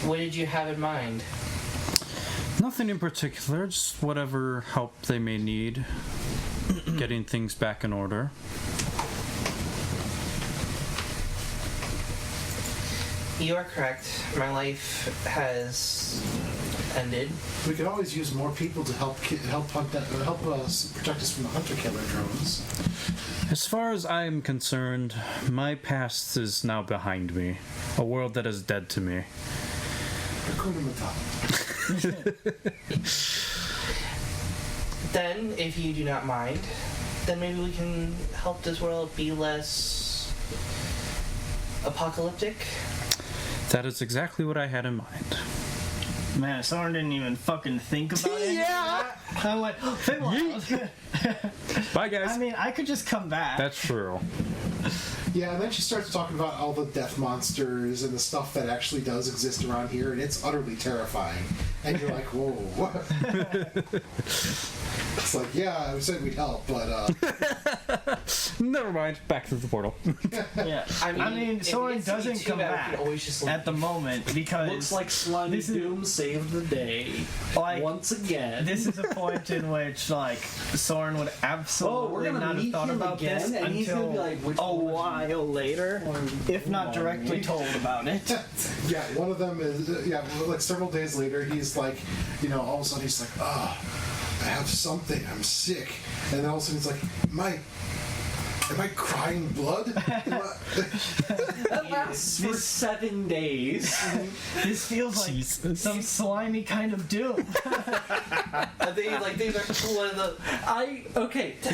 What did you have in mind? Nothing in particular, just whatever help they may need getting things back in order. You are correct. My life has ended. We could always use more people to help us protect us from the hunter-killer drones. As far as I am concerned, my past is now behind me. A world that is dead to me. Hakuna Matata. Then, if you do not mind, then maybe we can help this world be less apocalyptic. That is exactly what I had in mind. Man, Soren didn't even fucking think about it. Yeah. I went, Feywild. Bye, guys. I mean, I could just come back. That's true. Yeah, and then she starts talking about all the death monsters and the stuff that actually does exist around here, and it's utterly terrifying. And you're like, whoa. It's like, yeah, I said we'd help, but Never mind. Back to the portal. Yeah. I mean, if Soren it gets to be doesn't too come bad, we back can always just at the moment because Looks like Slimy This is- Doom saved the day Like, once again. this is a point in which like Soren would absolutely gonna not have meet thought him about again, this and he's gonna until be like, which a one was while later, if not directly told about it. yeah, one of them is like several days later, he's like, all of a sudden he's like, I have something, I'm sick, and then all of a sudden he's like, am I crying blood? That lasts for 7 days. This feels like Jesus. some slimy kind of doom. these are one of the.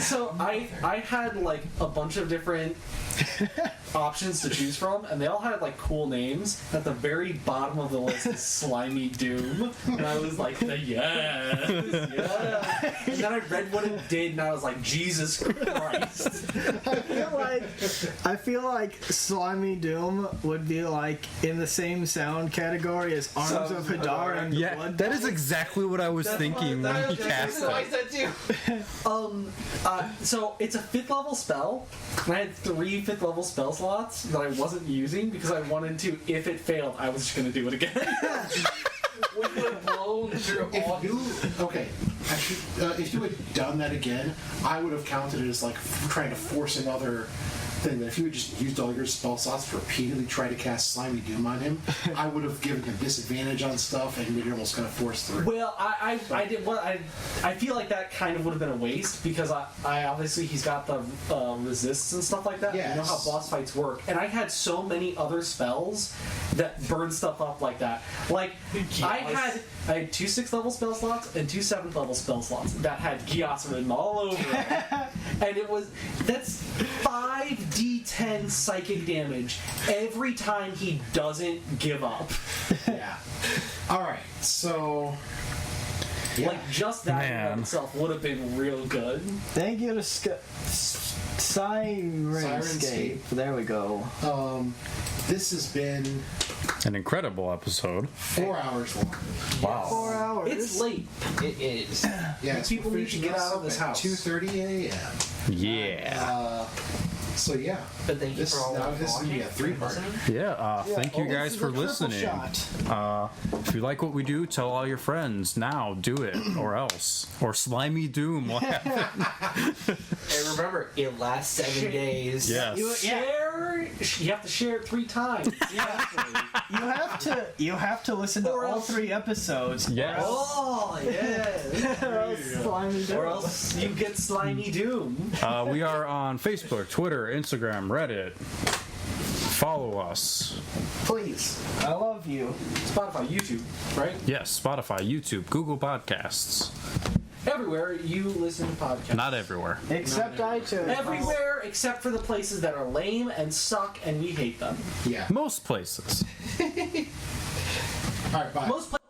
So I had like a bunch of different options to choose from, and they all had like cool names. At the very bottom of the list is Slimy Doom, and I was like, yes. And then I read what it did, and I was like, Jesus Christ. I feel like Slimy Doom would be like in the same sound category as Arms of Hadar and Yeah, Blood. that is exactly what I was thinking when he cast Why it. is that too? So it's a 5th level spell, and I had 3 5th level spell slots that I wasn't using because I wanted to. If it failed, I was just going to do it again. We would have blown through all. If you had done that again, I would have counted it as like trying to force another thing. That if you had just used all your spell slots to repeatedly try to cast Slimy Doom on him, I would have given him disadvantage on stuff, and you're almost going to force through. Well, I did what I feel like that kind of would have been a waste because I obviously he's got the resists and stuff like that. Yes. You know how boss fights work, and I had so many other spells that burn stuff up like that. Like I had 2 6th level spell slots and 2 7th level spell slots that had Gios written all over it, and that's 5d10 psychic damage every time he doesn't give up. Yeah. All right. So. Yeah. Like just that in and of Man. itself would have been real good. Thank you to Syrinscape. There we go. This has been An incredible episode. 4 hours long. Wow. 4 hours. It's late. It is. Yes, People we're need to finishing get out of up this at house. 2:30 a.m. Yeah. So yeah. But thank you This for all now this is gonna be a 3-part. Yeah, thank you oh, guys this is for a triple listening. shot. If you like what we do, tell all your friends now. Do it, or else, or Slimy Doom. What happened? And remember, it lasts 7 days. Yes. You have to share it 3 times. You have to listen to Or all else- 3 episodes. Yes. Oh, yeah. Or else you get Slimy Doom. We are on Facebook, Twitter, Instagram, Reddit. Follow us. Please, I love you. Spotify, YouTube, right? Yes, Spotify, YouTube, Google Podcasts. Everywhere you listen to podcasts. Not everywhere. Except iTunes. Everywhere except for the places that are lame and suck and we hate them. Yeah. Most places. All right. Bye. Most places